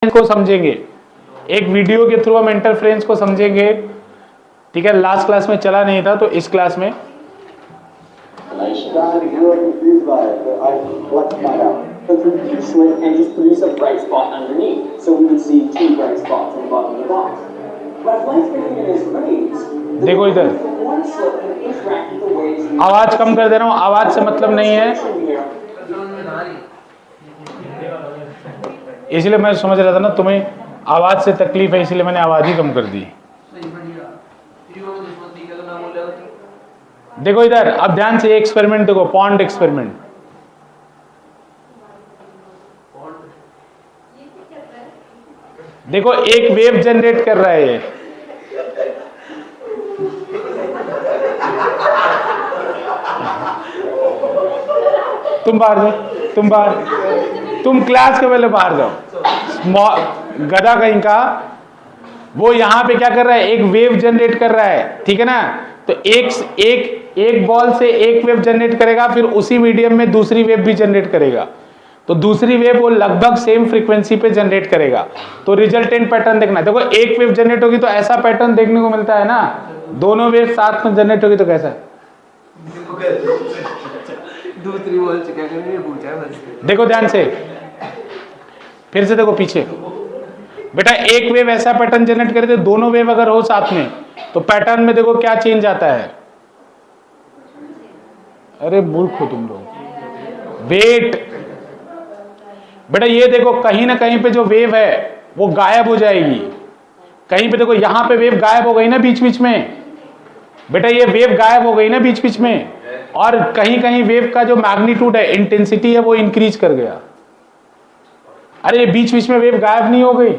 Interference को समझेंगे, एक वीडियो के थ्रू हम इंटरफेरेंस को समझेंगे, ठीक है। लास्ट क्लास में चला नहीं था तो इस क्लास में देखो इधर आवाज कम कर दे रहा हूं, आवाज से मतलब नहीं है, इसलिए मैं समझ रहा था ना तुम्हें आवाज से तकलीफ है, इसलिए मैंने आवाज ही कम कर दी। देखो इधर अब ध्यान से एक्सपेरिमेंट देखो, पॉन्ड एक्सपेरिमेंट। देखो एक वेव जनरेट कर रहा है ये, तुम बाहर जाओ, तुम बाहर, तुम क्लास के पहले बाहर जाओ, गधा कहीं का। वो यहां पे क्या कर रहा है, एक वेव जनरेट कर रहा है, ठीक है ना। तो एक बॉल से एक वेव जनरेट करेगा, फिर उसी मीडियम में दूसरी वेव भी जनरेट करेगा, तो दूसरी वेव वो लगभग सेम फ्रीक्वेंसी पे जनरेट करेगा। तो रिजल्टेंट पैटर्न देखना। देखो एक वेव जनरेट होगी तो ऐसा पैटर्न देखने को मिलता है ना, दोनों वेव साथ में जनरेट होगी तो कैसा, दूसरी बॉल से क्या करने पूछा है बस। देखो ध्यान से, फिर से देखो पीछे। बेटा एक वेव ऐसा पैटर्न जनरेट करे थे, दोनों वेव अगर हो साथ में तो पैटर्न में देखो क्या चेंज आता है। अरे मूर्ख हो तुम लोग, वेट। बेटा ये देखो कहीं ना कहीं पे जो वेव है वो गायब हो जाएगी, कहीं पे देखो यहां पे वेव गायब हो गई ना बीच बीच में, बेटा ये वेव गायब हो गई ना बीच बीच में, और कहीं कहीं वेव का जो मैग्नीट्यूड है, इंटेंसिटी है, वो इंक्रीज कर गया। अरे ये बीच बीच में वेव गायब नहीं हो गई,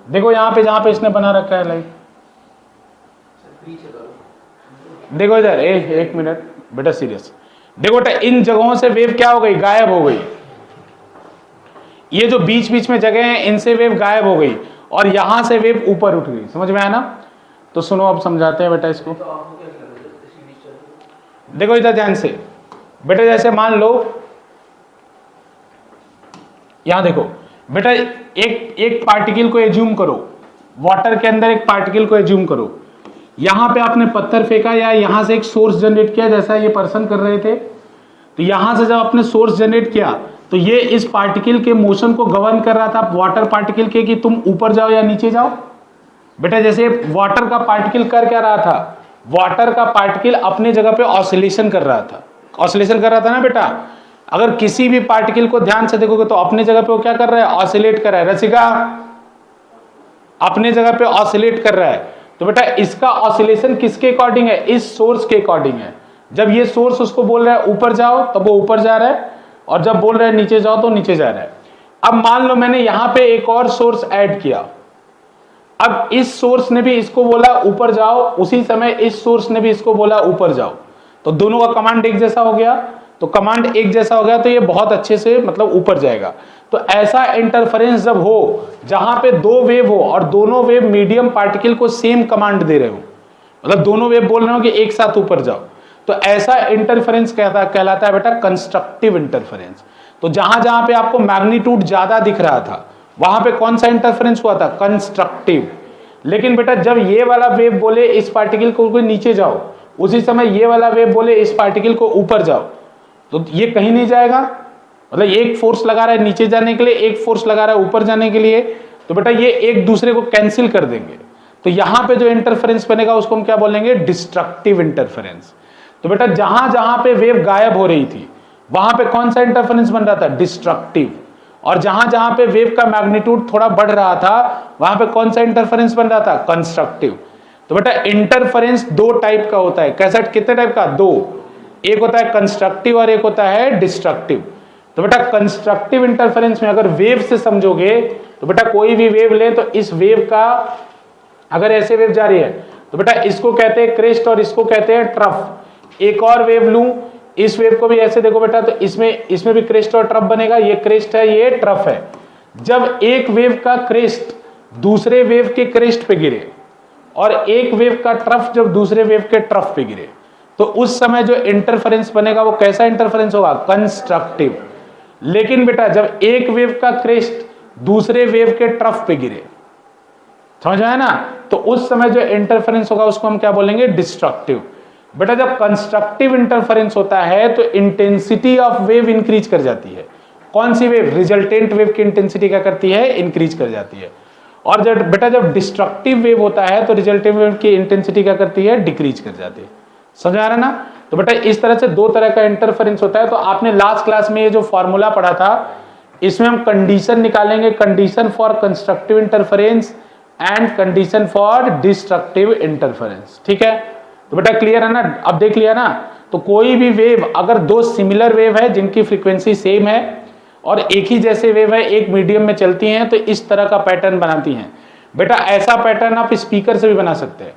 देखो यहां पे जहां पे इसने बना रखा है लाइट, देखो इधर एक मिनट बेटा सीरियस, देखो बेटा इन जगहों से वेव क्या हो गई, गायब हो गई। ये जो बीच बीच में जगह है इनसे वेव गायब हो गई, और यहां से वेव ऊपर उठ गई। समझ में आया ना? तो सुनो अब समझाते हैं बेटा इसको। देखो इधर ध्यान से बेटा, जैसे मान लो यहां देखो बेटा, एक पार्टिकल को एज्यूम करो, वाटर के अंदर एक पार्टिकल को एज्यूम करो, यहां पे आपने पत्थर फेंका या यहां से एक सोर्स जनरेट किया, जैसा ये पर्सन कर रहे थे। तो यहां से जब आपने सोर्स जनरेट किया तो ये इस पार्टिकल के मोशन को गवर्न कर रहा था, वाटर पार्टिकल के, कि तुम ऊपर जाओ या नीचे जाओ। बेटा जैसे वाटर का पार्टिकल कर क्या रहा था, वाटर का पार्टिकल अपने जगह पे ऑसिलेशन कर रहा था, ऑसिलेशन कर रहा था ना बेटा। अगर किसी भी पार्टिकल को ध्यान से देखोगे तो अपने जगह पे वो क्या कर रहा है, ऑसिलेट कर रहा है। रसिका अपने जगह पे ऑसिलेट कर रहा है। तो बेटा इसका ऑसिलेशन किसके अकॉर्डिंग है, इस सोर्स के अकॉर्डिंग है। जब ये सोर्स उसको बोल रहा है ऊपर जाओ तब वो ऊपर जा रहा है, और जब बोल रहा है नीचे जाओ तो नीचे जा रहा है। अब मान लो मैंने यहां पे एक और सोर्स ऐड किया, अब इस सोर्स ने भी इसको बोला ऊपर जाओ, उसी समय इस सोर्स ने भी इसको बोला ऊपर जाओ, तो दोनों का कमांड एक जैसा हो गया। तो कमांड एक जैसा हो गया तो ये बहुत अच्छे से मतलब ऊपर जाएगा। तो ऐसा इंटरफेरेंस जब हो जहां पे दो वेव हो और दोनों वेव मीडियम पार्टिकल को सेम कमांड दे रहे हो, मतलब दोनों वेव बोल रहे हो कि एक साथ ऊपर जाओ, तो ऐसा इंटरफेरेंस कहलाता है बेटा कंस्ट्रक्टिव इंटरफेरेंस। तो जहां जहां पे आपको मैग्नीट्यूड ज्यादा दिख रहा था वहां पे कौन सा इंटरफेरेंस हुआ था, कंस्ट्रक्टिव। लेकिन बेटा जब ये वाला वेव बोले इस पार्टिकल को नीचे जाओ, उसी समय ये वाला वेव बोले इस पार्टिकल को ऊपर जाओ, तो ये कहीं नहीं जाएगा। मतलब एक फोर्स लगा रहा है नीचे जाने के लिए, एक फोर्स लगा रहा है ऊपर जाने के लिए, तो बेटा ये एक दूसरे को कैंसिल कर देंगे। तो यहां पे जो इंटरफेरेंस बनेगा उसको हम क्या बोलेंगे, डिस्ट्रक्टिव इंटरफेरेंस। तो बेटा जहां जहां पे वेव गायब हो रही थी वहां पे कौन सा इंटरफेरेंस बन रहा था, डिस्ट्रक्टिव। और जहां जहां पे वेव का मैग्नीट्यूड थोड़ा बढ़ रहा था वहां पे कौन सा इंटरफेरेंस बन रहा था, कंस्ट्रक्टिव। तो बेटा इंटरफेरेंस दो टाइप का होता है। कैसा, कितने टाइप का, दो। एक होता है कंस्ट्रक्टिव और एक होता है डिस्ट्रक्टिव। तो बेटा कंस्ट्रक्टिव इंटरफेरेंस में अगर वेव से समझोगे तो बेटा कोई भी वेव ले तो इस वेव का, अगर ऐसे वेव जा रही है तो बेटा इसको कहते हैं क्रेस्ट और इसको कहते हैं ट्रफ। एक और वेव लूं, इस वेव को भी ऐसे देखो बेटा, तो इसमें भी क्रेस्ट और ट्रफ बनेगा। ये क्रेस्ट है, ये ट्रफ है। जब एक वेव का क्रेस्ट दूसरे वेव के क्रेस्ट पे गिरे और एक वेव का ट्रफ जब दूसरे वेव के ट्रफ पे गिरे, तो उस समय जो इंटरफेरेंस बनेगा वो कैसा इंटरफेरेंस होगा, कंस्ट्रक्टिव। लेकिन बेटा जब एक वेव का क्रेस्ट दूसरे वेव के ट्रफ पे गिरे, समझ आया ना, तो उस समय जो इंटरफेरेंस होगा उसको हम क्या बोलेंगे, डिस्ट्रक्टिव। बेटा जब कंस्ट्रक्टिव इंटरफेरेंस होता है तो इंटेंसिटी ऑफ वेव इंक्रीज कर जाती है। कौन सी वेव, रिजल्टेंट वेव की इंटेंसिटी क्या करती है, इंक्रीज कर जाती है। और जब बेटा जब डिस्ट्रक्टिव वेव होता है तो रिजल्टेंट वेव की इंटेंसिटी क्या करती है, डिक्रीज कर जाती है। समझ आ रहा है ना। तो बेटा इस तरह से दो तरह का इंटरफेरेंस होता है। तो आपने लास्ट क्लास में ये जो फॉर्मूला पढ़ा था इसमें हम कंडीशन निकालेंगे, condition for constructive interference and condition for destructive interference. ठीक है, तो बेटा क्लियर है ना, अब देख लिया ना। तो कोई भी वेव, अगर दो सिमिलर वेव है जिनकी फ्रीक्वेंसी सेम है और एक ही जैसे वेव है, एक मीडियम में चलती हैं, तो इस तरह का पैटर्न बनाती हैं। बेटा ऐसा पैटर्न आप स्पीकर से भी बना सकते हैं।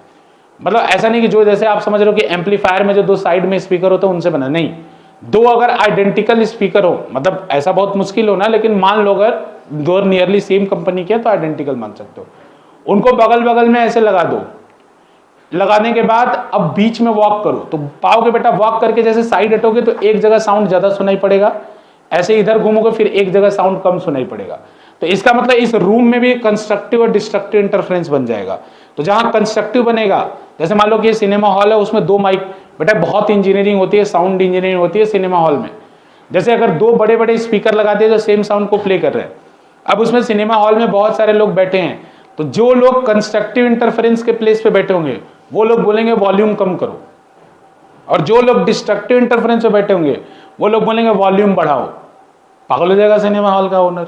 मतलब ऐसा नहीं कि जो जैसे आप समझ रहे हो कि एम्पलीफायर में जो दो साइड में स्पीकर होते हैं उनसे बना, नहीं, दो अगर आइडेंटिकल स्पीकर हो, मतलब ऐसा बहुत मुश्किल होना, लेकिन मान लो अगर दो नियरली सेम कंपनी के तो आइडेंटिकल मान सकते हो, उनको बगल बगल में ऐसे लगा दो। लगाने के बाद अब बीच में वॉक करो तो पाओगे बेटा, वॉक करके जैसे साइड हटोगे तो एक जगह साउंड ज्यादा सुनाई पड़ेगा, ऐसे इधर घूमोगे फिर एक जगह साउंड कम सुनाई पड़ेगा। तो इसका मतलब इस रूम में भी कंस्ट्रक्टिव और डिस्ट्रक्टिव इंटरफेरेंस बन जाएगा। तो जहां कंस्ट्रक्टिव बनेगा, जैसे मान लो कि ये सिनेमा हॉल है, उसमें दो माइक, बेटा बहुत इंजीनियरिंग होती है, साउंड इंजीनियरिंग होती है सिनेमा हॉल में। जैसे अगर दो बड़े बड़े स्पीकर लगा दिए जो सेम साउंड को प्ले कर रहे हैं, अब उसमें सिनेमा हॉल में बहुत सारे लोग बैठे हैं, तो जो लोग कंस्ट्रक्टिव इंटरफेरेंस के प्लेस पे बैठे होंगे वो लोग बोलेंगे वॉल्यूम कम करो, और जो लोग डिस्ट्रक्टिव इंटरफेरेंस पे बैठे होंगे वो लोग बोलेंगे वॉल्यूम बढ़ाओ। पागल हो जाएगा सिनेमा हॉल का ओनर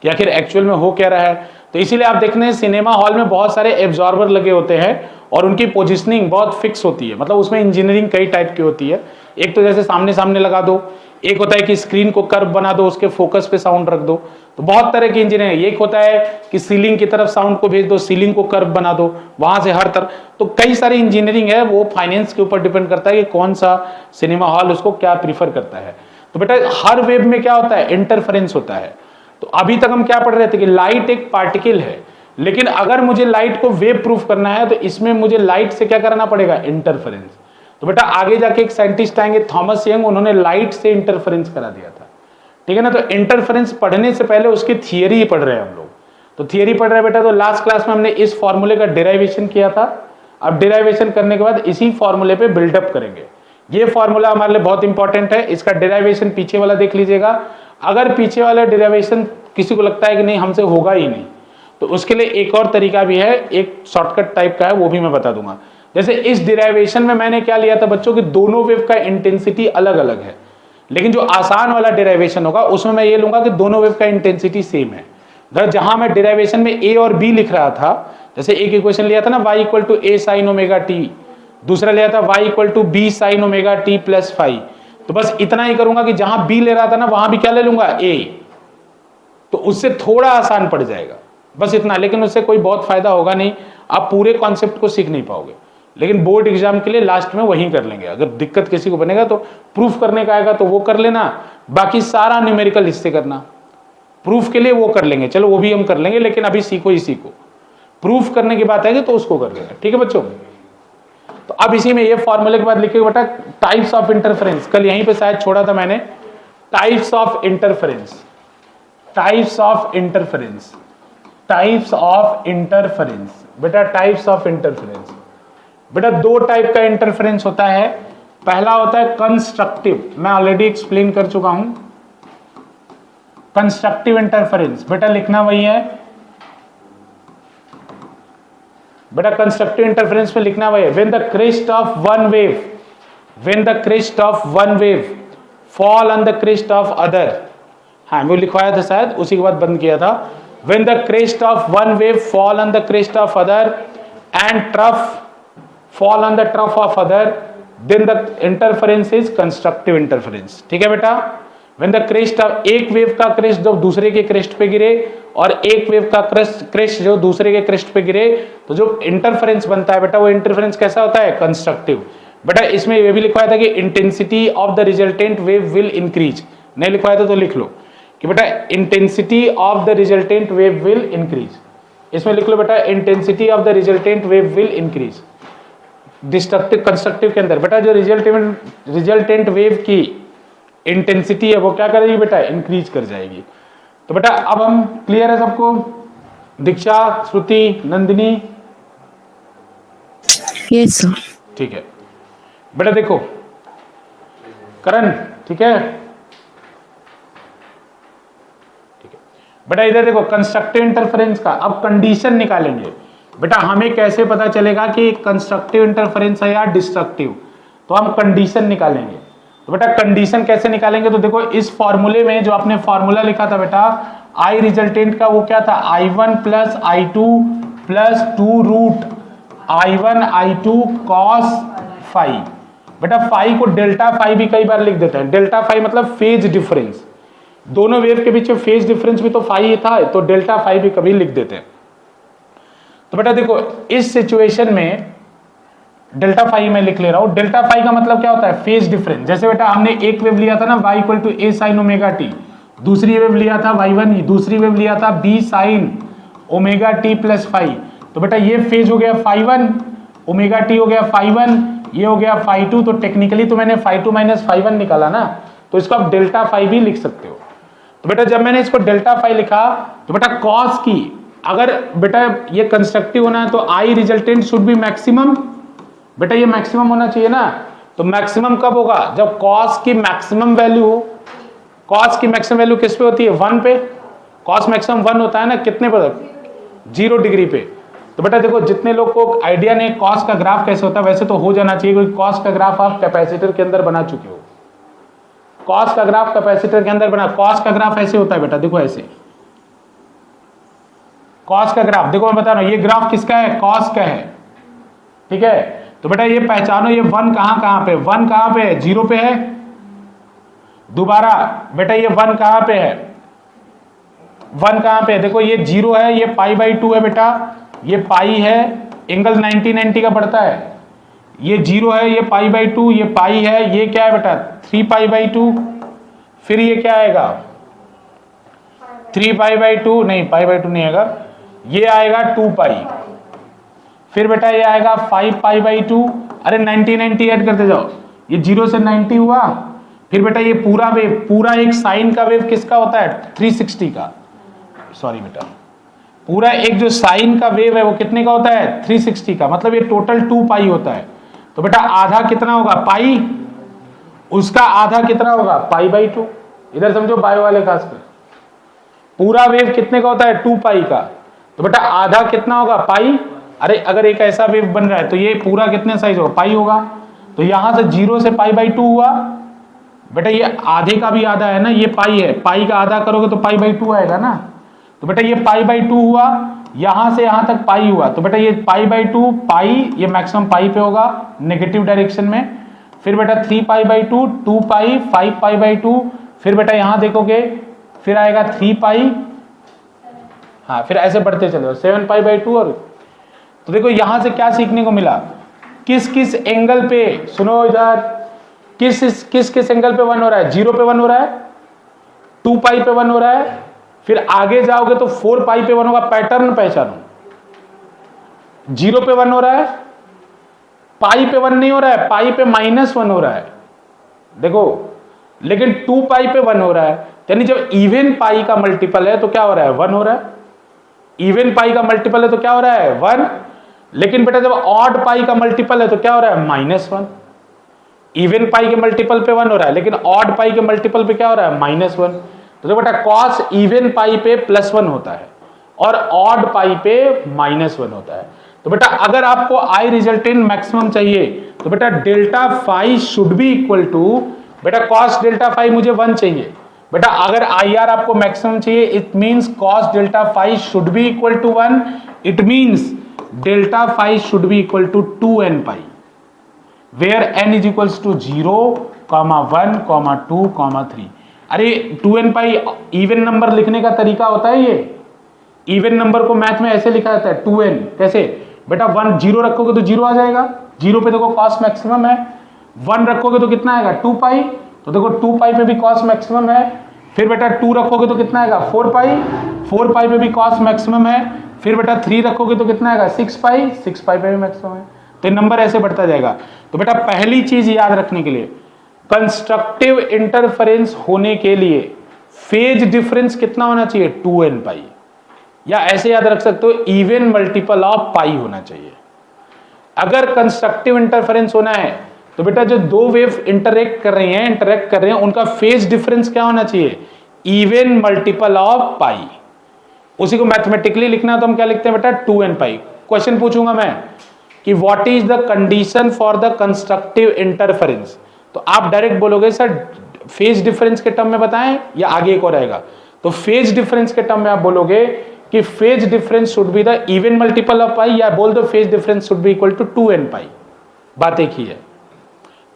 कि आखिर एक्चुअल में हो क्या रहा है। तो इसीलिए आप देख रहे हैं सिनेमा हॉल में बहुत सारे एब्जॉर्बर लगे होते हैं और उनकी पोजीशनिंग बहुत फिक्स होती है, मतलब उसमें इंजीनियरिंग कई टाइप की होती है। एक तो जैसे सामने सामने लगा दो, एक होता है कि स्क्रीन को कर्व बना दो, उसके फोकस पे साउंड रख दो, तो बहुत तरह की इंजीनियरिंग। एक होता है कि सीलिंग की तरफ साउंड को भेज दो, सीलिंग को कर्व बना दो, वहां से हर तरफ। तो कई सारी इंजीनियरिंग है, वो फाइनेंस के ऊपर डिपेंड करता है कि कौन सा सिनेमा हॉल उसको क्या प्रीफर करता है। तो बेटा हर वेव में क्या होता है, इंटरफेरेंस होता है। तो अभी तक हम क्या पढ़ रहे थे कि लाइट एक पार्टिकल है, लेकिन अगर मुझे लाइट को वेव प्रूफ करना है तो इसमें मुझे लाइट से क्या करना पड़ेगा, इंटरफेरेंस। तो बेटा आगे जाके एक साइंटिस्ट आएंगे थॉमस यंग, उन्होंने लाइट से इंटरफेरेंस करा दिया था। ठीक है ना। तो इंटरफेरेंस पढ़ने से पहले उसकी थियरी ही पढ़ रहे हैं हम लोग। तो थियरी पढ़ रहे हैं बेटा, तो लास्ट क्लास में हमने इस फॉर्मूले का डेराइवेशन किया था। अब डेराइवेशन करने के बाद इसी फॉर्मूले पे बिल्डअप करेंगे। ये फॉर्मूला हमारे लिए बहुत इंपॉर्टेंट है, इसका डेराइवेशन पीछे वाला देख लीजिएगा। अगर पीछे वाला डेराइवेशन किसी को लगता है कि नहीं हमसे होगा ही नहीं, तो उसके लिए एक और तरीका भी है, एक शॉर्टकट टाइप का है, वो भी मैं बता दूंगा। जैसे इस डेराइवेशन में मैंने क्या लिया था बच्चों की, दोनों वेव का इंटेंसिटी अलग अलग है, लेकिन जो आसान वाला डेराइवेशन होगा उसमें मैं ये लूंगा कि दोनों वेव का इंटेंसिटी सेम है। जहां मैं डेराइवेशन में ए और बी लिख रहा था, जैसे एक इक्वेशन लिया था ना y equal to a sine omega t, दूसरा लिया था y equal to b sine omega t plus five, तो बस इतना ही करूंगा कि जहां बी ले रहा था ना वहां भी क्या ले लूंगा, ए, तो उससे थोड़ा आसान पड़ जाएगा, बस इतना। लेकिन उससे कोई बहुत फायदा होगा नहीं, आप पूरे कॉन्सेप्ट को सीख नहीं पाओगे। लेकिन बोर्ड एग्जाम के लिए लास्ट में वही कर लेंगे। अगर दिक्कत किसी को बनेगा तो प्रूफ करने का आएगा तो वो कर लेना, बाकी सारा न्यूमेरिकल इससे करना। प्रूफ के लिए वो कर लेंगे, चलो वो भी हम कर लेंगे, लेकिन अभी सीखो ही सीखो। प्रूफ करने की बात आएगी तो उसको कर लेना, ठीक है बच्चों। तो अब इसी में ये फॉर्मूले के बाद लिखिए बेटा टाइप्स ऑफ इंटरफेरेंस। कल यहीं पे शायद छोड़ा था मैंने, types of interference, types of interference, types of interference. बेटा टाइप्स ऑफ इंटरफेरेंस, बेटा दो टाइप का इंटरफेरेंस होता है। पहला होता है कंस्ट्रक्टिव, मैं ऑलरेडी एक्सप्लेन कर चुका हूं। कंस्ट्रक्टिव इंटरफेरेंस बेटा लिखना वही है, बेटा कंस्ट्रक्टिव इंटरफेरेंस में लिखना वही है, when the crest of one wave, when the crest of one wave fall on the crest of other. हाँ वो लिखवाया था शायद, उसी के बाद बंद किया था। When the crest of one wave fall on the crest of other and trough fall on the trough of other, then the interference is constructive interference। ठीक है बेटा। when the crest of एक वेव का crest जब दूसरे के crest पे गिरे और एक वेव का क्रेस्ट जो दूसरे के क्रेस्ट पे गिरे, तो जो इंटरफेरेंस बनता है बेटा वो इंटरफेरेंस कैसा होता है, कंस्ट्रक्टिव। बेटा इसमें ये भी लिखवाया था कि intensity of the resultant wave will increase, नहीं लिखवाया था तो लिख लो कि बेटा intensity of the resultant wave will increase. इसमें लिख लो बेटा intensity of the resultant wave will increase. Destructive constructive के अंदर बेटा जो रिजल्टेंट वेव की इंटेंसिटी है वो क्या करेगी बेटा, इंक्रीज कर जाएगी। तो बेटा अब हम क्लियर है सबको? दीक्षा, श्रुति, नंदिनी? Yes sir. ठीक है बेटा, देखो करण, ठीक है बेटा, इधर देखो कंस्ट्रक्टिव इंटरफेरेंस का अब कंडीशन निकालेंगे। बेटा हमें कैसे पता चलेगा कि कंस्ट्रक्टिव इंटरफेरेंस है या डिस्ट्रक्टिव? तो हम कंडीशन निकालेंगे। तो बेटा कंडीशन कैसे निकालेंगे? तो देखो इस फॉर्मूले में जो आपने फॉर्मूला लिखा था बेटा आई रिजल्टेंट का, वो क्या था? I1 plus I2 plus 2 root I1 I2 cos phi. बेटा फाई को डेल्टा फाई भी कई बार लिख देते हैं। डेल्टा फाई मतलब फेज डिफरेंस, दोनों वेव के बीच में फेज डिफरेंस भी तो फाई था, तो डेल्टा फाई भी कभी लिख देते हैं। तो बेटा देखो इस सिचुएशन में डेल्टा फाई में लिख ले रहा हूं। डेल्टा फाई का मतलब क्या होता है? Phase difference. जैसे बेटा हमने एक वेव लिया था ना y equal to a sin omega t, दूसरी वेव लिया था y1, दूसरी वेव लिया था b sin omega t plus phi. तो बेटा ये फेज हो गया फाई 1, ओमेगा t हो गया फाई 1, ये हो गया फाई 2। तो टेक्निकली तो मैंने फाई 2 माइनस फाई 1 निकाला ना, तो इसको आप डेल्टा फाई भी लिख सकते हो। तो बेटा जब मैंने इसको डेल्टा फाई लिखा तो बेटा कॉस की, अगर बेटा ये कंस्ट्रक्टिव होना है तो आई रिजल्टेंट शुड बी मैक्सिमम। बेटा ये मैक्सिमम होना चाहिए ना, तो मैक्सिमम कब होगा? जब कॉस की मैक्सिमम वैल्यू हो। कॉस की मैक्सिमम वैल्यू किस पे होती है? 1 पे। कॉस मैक्सिमम 1 होता है ना, कितने पर? 0 डिग्री पे। तो बेटा देखो जितने लोग को आइडिया नहीं कॉस का ग्राफ कैसे होता है, वैसे तो हो जाना चाहिए, क्योंकि कॉस का ग्राफ आप कैपेसिटर के अंदर बना चुके हो। कॉस का ग्राफ कैपेसिटर के अंदर बना। कॉस का ग्राफ ऐसे होता है बेटा, देखो ऐसे कॉस का ग्राफ। देखो मैं बता रहा हूं ये ग्राफ किसका है? कॉस का है, ठीक है। तो बेटा ये पहचानो, ये 1 कहां पे? 1 कहां पे है? 0 पे है। दोबारा बेटा ये 1 कहां पे है? 1 कहां पे है? देखो ये 0 है, ये π/2 है बेटा, ये पाई है, एंगल 90 का बढ़ता है। ये 0 है, ये π/2, ये पाई है, ये क्या है बेटा? 3π/2। फिर ये क्या आएगा? 3π/2 नहीं, π/2 नहीं आएगा, ये आएगा 2π। फिर बेटा ये आएगा 5π/2। अरे 90 ऐड करते जाओ, ये 0 से 90 हुआ। फिर बेटा ये पूरा वेव, पूरा एक साइन का वेव किसका होता है? 360 का। सॉरी बेटा, पूरा एक जो साइन का वेव है वो कितने का होता है? 360 का। मतलब ये टोटल 2π होता है। तो बेटा आधा कितना होगा? पाई। उसका आधा कितना होगा? π/2। इधर समझो बायो वाले खास कर, पूरा वेव कितने का होता है? 2π का। तो बेटा आधा कितना होगा? पाई। अरे अगर एक ऐसा वेव बन रहा है तो ये पूरा कितने साइज होगा? पाई होगा। तो यहां से 0 से π/2 हुआ बेटा, ये आधे का भी आधा है ना, ये पाई है, पाई का आधा करोगे तो π/2 आएगा ना। तो बेटा ये π/2 हुआ, यहां से यहां तक पाई हुआ। तो बेटा ये π/2 पाई, ये मैक्सिमम पाई पे होगा नेगेटिव डायरेक्शन में। फिर बेटा 3π/2, 2π, 5π/2। फिर बेटा यहां देखोगे फिर आएगा 3π, हाँ फिर ऐसे बढ़ते चले 7π/2। और तो देखो यहां से क्या सीखने को मिला? किस किस एंगल पे, सुनो इधर, किस किस एंगल पे 1 हो रहा है? 0 पे 1 हो रहा है, 2π पे 1 हो रहा है, फिर आगे जाओगे तो 4π पे 1 होगा। पैटर्न पहचानो, 0 पे 1 हो रहा है, पाई पे 1 नहीं हो रहा है, पाई पे -1 हो रहा है देखो, लेकिन 2π पे 1 हो रहा है। यानी जब इवन पाई का मल्टीपल है तो क्या हो रहा है? 1 हो रहा है। इवन पाई का मल्टीपल है तो क्या हो रहा है? 1। लेकिन बेटा जब ऑड पाई का मल्टीपल है तो क्या हो रहा है? -1। इवन पाई के मल्टीपल पे 1 हो रहा है, लेकिन ऑड पाई के मल्टीपल पे क्या हो रहा है? -1। तो देखो बेटा कॉस इवन पाई पे +1 होता है और ऑड पाई पे -1 होता है। तो बेटा अगर आपको आई रिजल्टेंट मैक्सिमम चाहिए तो बेटा delta phi should be equal to, बेटा कॉस डेल्टा फाई मुझे 1 चाहिए। बेटा अगर आई आर आपको मैक्सिमम चाहिए, it means cos delta phi should be equal to 1। It means delta phi should be equal to 2nπ, where n is equals to 0, 1, 2, 3। अरे 2nπ even number लिखने का तरीका होता है। ये इवन नंबर को मैथ में ऐसे लिखा जाता है 2n। कैसे? बेटा 1 0 रखोगे तो 0 आ जाएगा, 0 पे देखो कॉस मैक्सिमम है। 1 रखोगे तो कितना आएगा? 2π। तो देखो 2π पे भी कॉस मैक्सिमम है। फिर बेटा 2 रखोगे तो कितना आएगा? 4π। 4π पे भी कॉस मैक्सिमम है। फिर बेटा 3 रखोगे तो कितना आएगा? 6π। 6π पे भी मैक्सिमम है। तो ये नंबर ऐसे बढ़ता जाएगा। तो बेटा पहली चीज याद रखने के लिए, कंस्ट्रक्टिव इंटरफेरेंस होने के लिए फेज डिफरेंस कितना होना चाहिए, 2n पाई, या ऐसे याद रख सकते हो इवन मल्टीपल ऑफ पाई होना चाहिए। अगर कंस्ट्रक्टिव इंटरफेरेंस होना है तो बेटा जो दो वेव इंटरेक्ट कर रही हैं उनका फेज डिफरेंस क्या होना चाहिए, इवन मल्टीपल ऑफ पाई। उसी को मैथमेटिकली लिखना है तो हम क्या लिखते हैं बेटा, 2n पाई। क्वेश्चन पूछूंगा मैं कि what is the condition for the constructive interference, तो आप डायरेक्ट बोलोगे सर फेज डिफरेंस के टर्म में बताएं या आगे एक और आएगा, तो फेज डिफरेंस के टर्म में आप बोलोगे कि phase difference should be the even multiple of pi, या बोल दो phase difference should be equal to 2n pi. बात एक ही है,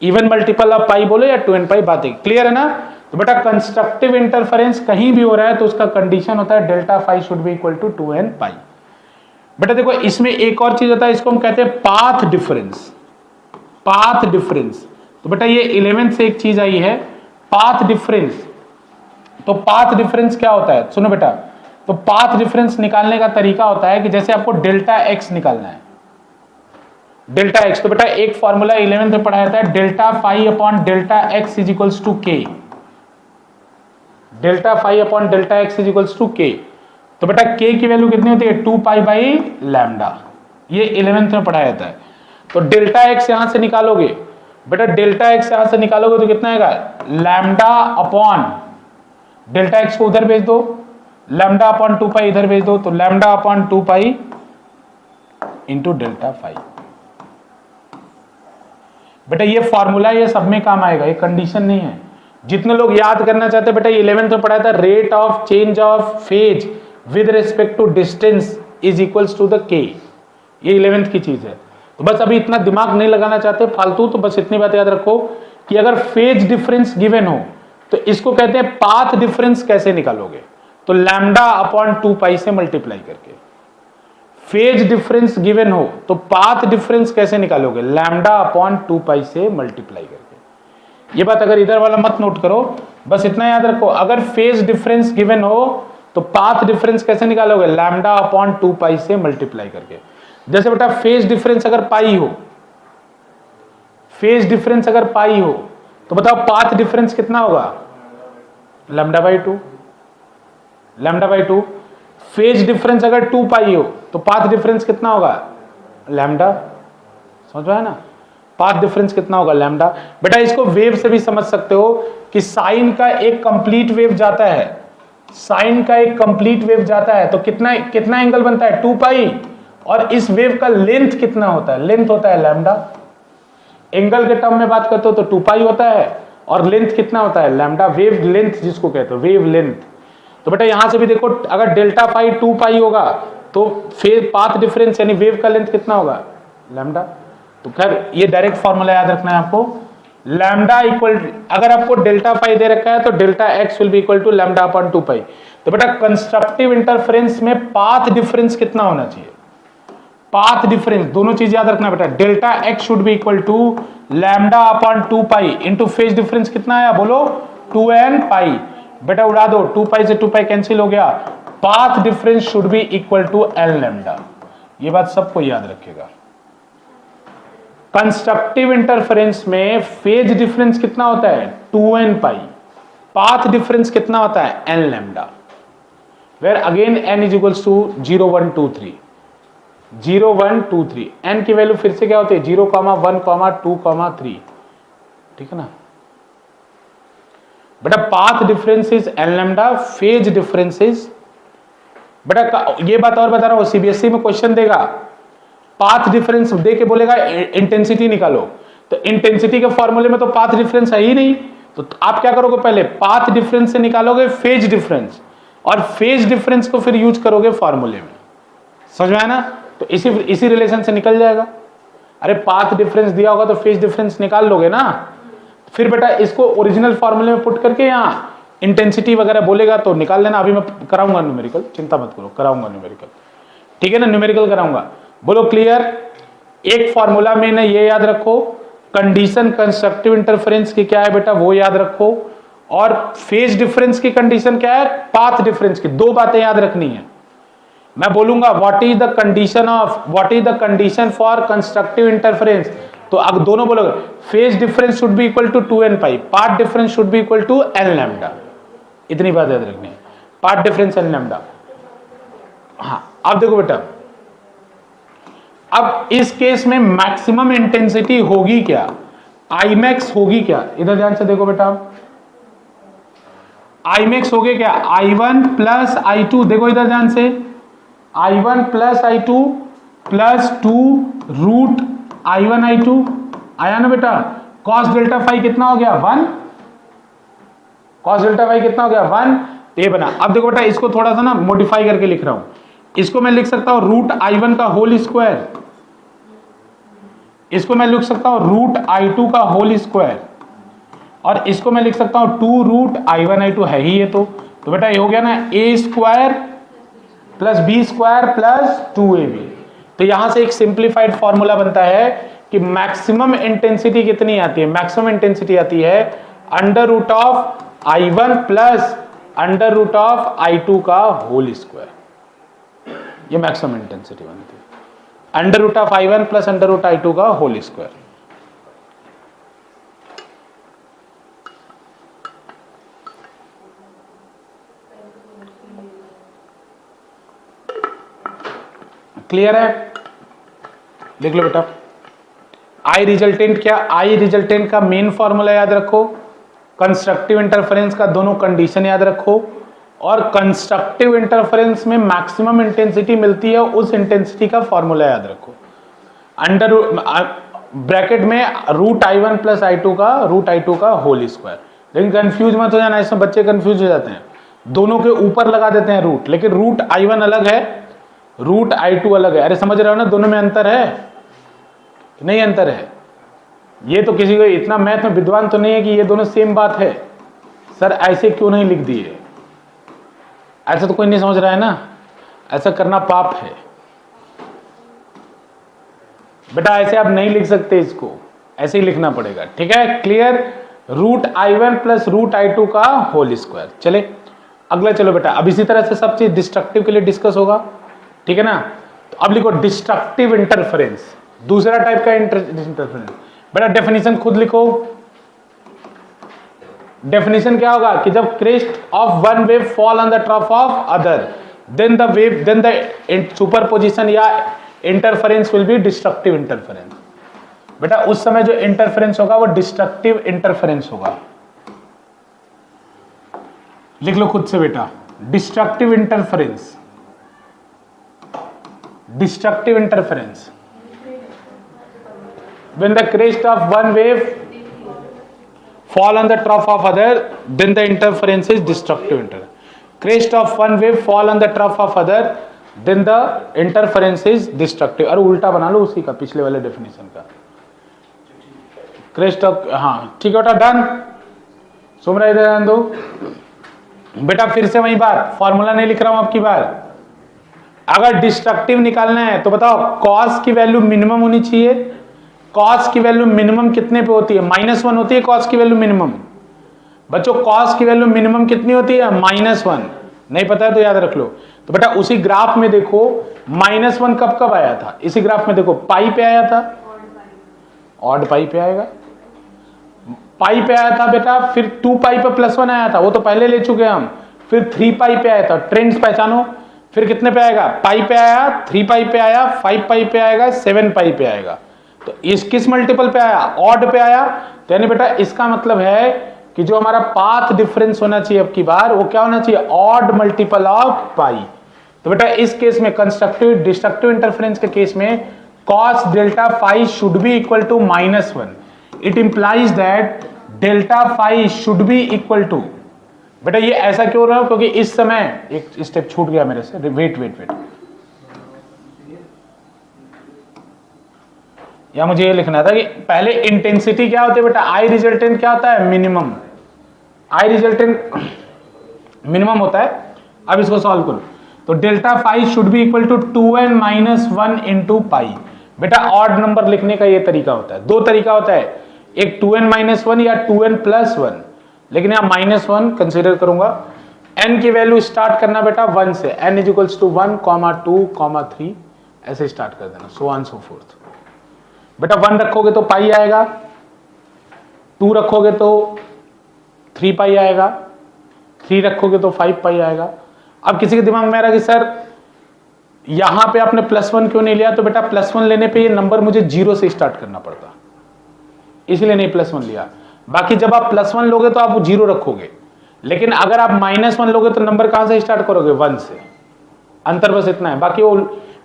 इवन मल्टीपल ऑफ पाई बोलो या 2n पाई, बात एक क्लियर है ना। तो बेटा कंस्ट्रक्टिव इंटरफेरेंस कहीं भी हो रहा है तो उसका कंडीशन होता है delta phi should be equal to 2n pi. बेटा देखो इसमें एक और चीज होता है, इसको हम कहते हैं पाथ डिफरेंस। पाथ डिफरेंस, तो बेटा ये 11th से एक चीज आई है पाथ डिफरेंस। तो पाथ डिफरेंस क्या होता है, सुनो बेटा, तो पाथ डिफरेंस निकालने का तरीका होता है कि जैसे आपको डेल्टा एक्स निकालना है, डेल्टा एक्स, तो बेटा एक फॉर्मूला 11th में पढ़ाया था, delta phi upon delta x is equals to k. Delta phi upon delta x is equals to k. तो बेटा के की वैल्यू कितनी होती है, 2 पाई बाई लैम्डा, ये 11th में पढ़ाया जाता है। तो डेल्टा एक्स यहां से निकालोगे बेटा, डेल्टा एक्स यहां से निकालोगे तो कितना आएगा, लैम्डा अपॉन डेल्टा एक्स को उधर भेज दो, लैम्डा अपॉन 2 पाई इधर भेज दो, तो lambda upon 2 pi into delta phi. बेटा ये फॉर्मूला ये सब में काम आएगा, ये कंडीशन नहीं है। जितने लोग याद करना चाहते हैं बेटा, ये 11th में पढ़ा था, rate of change of phase with respect to distance is equals to the k, ये 11th की चीज है। तो बस अभी इतना दिमाग नहीं लगाना चाहते फालतू, तो बस इतनी बात याद रखो कि अगर फेज डिफरेंस गिवन हो तो इसको कहते हैं पाथ डिफरेंस। कैसे निकालोगे, तो लैम्डा अपॉन 2 पाई से मल्टीप्लाई करके। फेज डिफरेंस गिवन हो तो पाथ डिफरेंस कैसे निकालोगे, लैम्डा अपॉन 2 पाई से मल्टीप्लाई करके। ये बात अगर इधर वाला मत नोट करो, बस इतना याद रखो, अगर फेज डिफरेंस गिवन हो तो पाथ डिफरेंस कैसे निकालोगे, लैम्डा अपॉन 2 पाई से मल्टीप्लाई करके। जैसे बेटा फेज डिफरेंस अगर पाई हो, फेज डिफरेंस अगर पाई हो तो बताओ पाथ डिफरेंस कितना होगा, lambda by 2, lambda by 2। Phase difference अगर 2 पाई हो तो पाथ डिफरेंस कितना होगा, लैम्डा। समझ में आया ना, पाथ डिफरेंस कितना होगा, लैम्डा। बेटा इसको वेव से भी समझ सकते हो कि साइन का एक कंप्लीट वेव जाता है, साइन का एक कंप्लीट वेव जाता है तो कितना कितना एंगल बनता है, 2 पाई, और इस वेव का लेंथ कितना होता है, लेंथ होता है लैम्डा। एंगल के टर्म में बात करते हो तो 2 पाई होता है और लेंथ कितना होता है, लैम्डा। वेव लेंथ जिसको कहते हो, वेव लेंथ। तो बेटा यहां से भी देखो, अगर डेल्टा पाई 2 पाई होगा तो फेज पाथ डिफरेंस यानी वेव का लेंथ कितना होगा, लैम्डा। तो खैर ये डायरेक्ट फॉर्मूला याद रखना है आपको, लैम्डा इक्वल, अगर आपको डेल्टा पाई दे रखा है तो delta x will be equal to lambda upon 2 pi. तो बेटा कंस्ट्रक्टिव इंटरफेरेंस में पाथ डिफरेंस कितना होना चाहिए, पाथ डिफरेंस, दोनों चीज याद रखना बेटा, delta x should be equal to lambda upon 2 pi into phase difference कितना आया, बोलो 2n पाई। बेटा उड़ा दो, 2 पाई से 2 पाई कैंसिल हो गया, path difference should be equal to l lambda. ये बात सबको याद रखेगा। कंस्ट्रक्टिव इंटरफेरेंस में फेज डिफरेंस कितना होता है, 2n पाई, पाथ डिफरेंस कितना होता है, n lambda, where again n is equals to 0 1 2 3, 0 1 2 3। n की वैल्यू फिर से क्या होती है, 0 1 2 3, ठीक है ना। बेटा path difference is n lambda, phase difference is, बेटा ये बात और बता रहा हूं, सीबीएसई में क्वेश्चन देगा, पाथ डिफरेंस दे के बोलेगा इंटेंसिटी निकालो, तो इंटेंसिटी के फॉर्मूले में तो पाथ डिफरेंस है ही नहीं, तो आप क्या करोगे, पहले पाथ डिफरेंस से निकालोगे फेज डिफरेंस, और फेज डिफरेंस को फिर यूज करोगे फॉर्मूले में। समझ में आया ना, तो इसी रिलेशन से निकल जाएगा। अरे पाथ डिफरेंस दिया होगा तो फेज डिफरेंस निकाल लोगे ना, फिर बेटा इसको ओरिजिनल फॉर्मूले में पुट करके यहाँ इंटेंसिटी वगैरह बोलेगा तो निकाल लेना। अभी मैं कराऊंगा न्यूमेरिकल, चिंता मत करो, कराऊंगा न्यूमेरिकल, ठीक है ना, न्यूमेरिकल कराऊंगा। बोलो क्लियर। एक फॉर्मूला में ना ये याद रखो, कंडीशन कंस्ट्रक्टिव इंटरफेरेंस की क्या है बेटा वो याद रखो, और फेज डिफरेंस की कंडीशन क्या है, पाथ डिफरेंस की। दो बातें याद रखनी है। मैं बोलूंगा what is the condition for constructive interference, तो अब दोनों बोलोगे phase difference should be equal to 2n pi, path difference should be equal to n lambda. इतनी बात याद रखनी है, पार्ट डिफरेंस एन लैम्डा। हाँ अब देखो बेटा, अब इस केस में मैक्सिमम इंटेंसिटी होगी क्या, आई मैक्स होगी क्या, इधर ध्यान से देखो बेटा, आई मैक्स हो गया क्या, I1 प्लस I2, देखो इधर ध्यान से, I1 plus I2 plus 2 root I1 I2 आया ना बेटा, cos डेल्टा फाई कितना हो गया 1, cos डेल्टा फाई कितना हो गया 1, ये बना। अब देखो बेटा इसको थोड़ा सा ना मॉडिफाई करके लिख रहा हूं, इसको मैं लिख सकता हूं रूट I1 का होल स्क्वायर, इसको मैं लिख सकता हूं रूट I2 का होल स्क्वायर, और इसको मैं लिख सकता हूं 2 रूट I1 I2 है ही ये, तो बेटा ये हो गया ना a square plus b square plus 2ab। तो यहां से एक सिंप्लीफाइड फॉर्मूला बनता है कि मैक्सिमम इंटेंसिटी कितनी आती है, मैक्सिमम इंटेंसिटी आती है under root of I1 plus under root of I2 का होल स्क्वायर, ये मैक्सिमम इंटेंसिटी बनती है, under root of I1 plus under root I2 का होल स्क्वायर। क्लियर है, देख लो बेटा, आई रिजल्टेंट क्या, आई रिजल्टेंट का मेन फॉर्मूला याद रखो, कंस्ट्रक्टिव इंटरफेरेंस का दोनों कंडीशन याद रखो, और कंस्ट्रक्टिव इंटरफेरेंस में मैक्सिमम इंटेंसिटी मिलती है उस इंटेंसिटी का फॉर्मूला याद रखो, अंडर ब्रैकेट में रूट I1 प्लस I2 का रूट I2 का होल स्क्वायर। लेकिन कंफ्यूज मत हो जाना, इसमें बच्चे कंफ्यूज हो जाते हैं, दोनों के ऊपर लगा देते हैं रूट, लेकिन रूट I1 अलग है, रूट I2 अलग है। अरे समझ रहे हो ना, दोनों में अंतर है, नहीं अंतर है, ये तो किसी को इतना मैथ में विद्वान तो नहीं है कि ये दोनों सेम बात है, सर ऐसे क्यों नहीं लिख दिए, ऐसा तो कोई नहीं समझ रहा है ना, ऐसा करना पाप है बेटा, ऐसे आप नहीं लिख सकते, इसको ऐसे ही लिखना पड़ेगा, ठीक है, clear, root I1 plus root I2 का होल स्क्वायर। चले अगला, चलो बेटा, अब इसी तरह से सब चीज डिस्ट्रक्टिव के लिए डिस्कस होगा, ठीक है ना। तो अब लिखो डिस्ट्रक्टिव इंटरफेरेंस, दूसरा टाइप का इंटरफेरेंस, बेटा डेफिनेशन खुद लिखो। डेफिनेशन क्या होगा कि जब crest of one wave fall on the trough of other, then the superposition या interference will be destructive interference. बेटा उस समय जो इंटरफेरेंस होगा वो डिस्ट्रक्टिव इंटरफेरेंस होगा, लिख लो खुद से बेटा, destructive interference, destructive interference when the crest of one wave fall on the trough of other, then the interference is destructive interference. Crest of one wave fall on the trough of other, then the interference is destructive। और उल्टा बना लो उसी का, पिछले वाले definition का, crest of, हाँ ठीक है बेटा, डन। सुमरा इधर ध्यान दो बेटा, फिर से वही बात, फॉर्मूला नहीं लिख रहा हूं आपकी बात, अगर डिस्ट्रक्टिव निकालना है तो बताओ कॉस की वैल्यू मिनिमम होनी चाहिए, कॉस की वैल्यू मिनिमम कितने पे होती है, -1 होती है कॉस की वैल्यू मिनिमम। बच्चों कॉस की वैल्यू मिनिमम कितनी होती है, -1, नहीं पता है तो याद रख लो। तो बेटा उसी ग्राफ में देखो -1 कब कब आया था, इसी ग्राफ में देखो पाई पे आया था, ऑड पाई पे आएगा, पाई पे आया था बेटा, फिर 2 पाई पे +1 आया था, वो तो पहले ले चुके हम, फिर 3 पाई पे आया था, ट्रेंड्स पहचानो, फिर कितने पे आएगा, पाई पे आया, 3 पाई पे आया, 5 पाई पे आएगा, 7 पाई पे आएगा। तो इस किस मल्टीपल पे आया, ऑड पे आया, तो यानी बेटा इसका मतलब है कि जो हमारा पाथ डिफरेंस होना चाहिए अब की बार, वो क्या होना चाहिए, ऑड मल्टीपल ऑफ पाई। तो बेटा इस केस में कंस्ट्रक्टिव डिस्ट्रक्टिव इंटरफेरेंस के केस में cos delta phi should be equal to -1, it implies that delta phi should be equal to, बेटा ये ऐसा क्यों रहा, क्योंकि इस समय एक स्टेप छूट गया मेरे से, वेट या मुझे ये लिखना था कि पहले इंटेंसिटी क्या होती है बेटा, आई रिजल्टेंट क्या होता है, मिनिमम, आई रिजल्टेंट मिनिमम होता है। अब इसको सॉल्व करो, तो delta phi should be equal to 2n-1 into pi. बेटा ऑड नंबर लिखने का ये तरीका होता है, दो तरीका होता है, एक 2n-1 या 2n+1, लेकिन यहां -1 कंसीडर करूंगा। n की वैल्यू स्टार्ट करना बेटा 1 से, n = 1, 2, 3 ऐसे स्टार्ट कर देना, सो ऑन सो फोर्थ। बेटा 1 रखोगे तो पाई आएगा, 2 रखोगे तो 3 पाई आएगा, 3 रखोगे तो 5 पाई आएगा। अब किसी के दिमाग में आ रहा कि सर यहां पे आपने +1 क्यों नहीं लिया, तो बेटा +1 लेने पे ये नंबर मुझे 0 से स्टार्ट करना पड़ता, इसलिए नहीं +1 लिया। बाकी जब आप +1 लोगे तो आप 0 रखोगे, लेकिन अगर आप -1 लोगे तो नंबर कहां से स्टार्ट करोगे, 1 से। अंतर बस इतना है। बाकी वो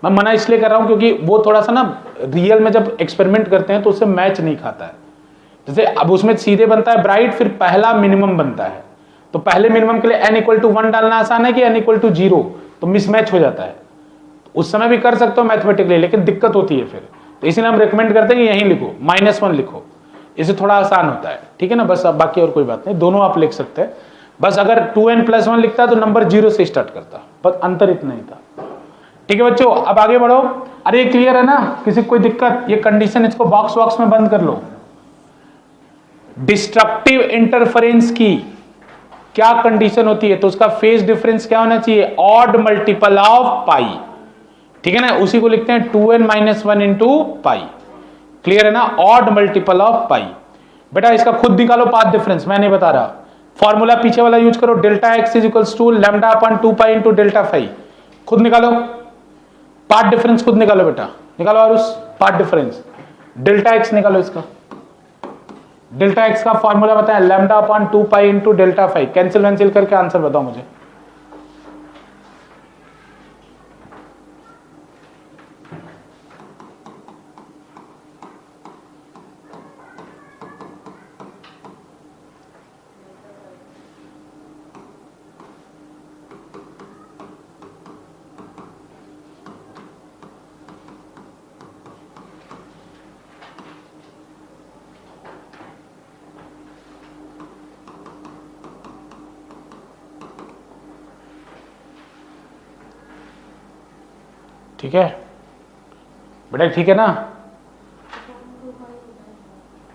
मैं मना इसलिए कर रहा हूं क्योंकि वो थोड़ा सा ना रियल में जब एक्सपेरिमेंट करते हैं तो उससे मैच नहीं खाता है। जैसे अब उसमें सीधे बनता है ब्राइट, फिर पहला मिनिमम बनता है, तो पहले मिनिमम के लिए n = 1 डालना आसान है कि n = 0, तो मिसमैच हो जाता है। उस समय भी कर सकते हो मैथमेटिकली, लेकिन दिक्कत होती है फिर, तो इसलिए हम रेकमेंड करते हैं कि यहीं लिखो, -1 लिखो, इससे थोड़ा आसान होता है। ठीक है ना, बस अब बाकी और कोई बात नहीं, दोनों आप लिख सकते हैं। बस अगर 2n + 1 लिखता तो नंबर 0 से स्टार्ट करता, बस अंतर इतना ही था। ठीक है बच्चों, अब आगे बढ़ो। अरे क्लियर है ना, किसी को कोई दिक्कत? ये कंडीशन इसको बॉक्स में बंद कर लो। डिस्ट्रक्टिव इंटरफेरेंस की क्या कंडीशन होती है, तो उसका फेज डिफरेंस क्या होना चाहिए, ऑड मल्टीपल ऑफ पाई। ठीक है ना, उसी को लिखते हैं 2n - 1 × पाई। क्लियर है ना, ऑड मल्टीपल ऑफ पाई। बेटा इसका खुद निकालो पाथ डिफरेंस, मैं नहीं बता रहा, फॉर्मूला पीछे वाला यूज करो, Δx = λ/2π × Δφ। खुद निकालो पाथ डिफरेंस, खुद निकालो बेटा, निकालो। और उस पाथ डिफरेंस Δx निकालो, इसका Δx का फॉर्मूला बताएं, λ/2π × Δφ। कैंसिल करके आंसर बताओ मुझे। ठीक है बेटा, ठीक है ना?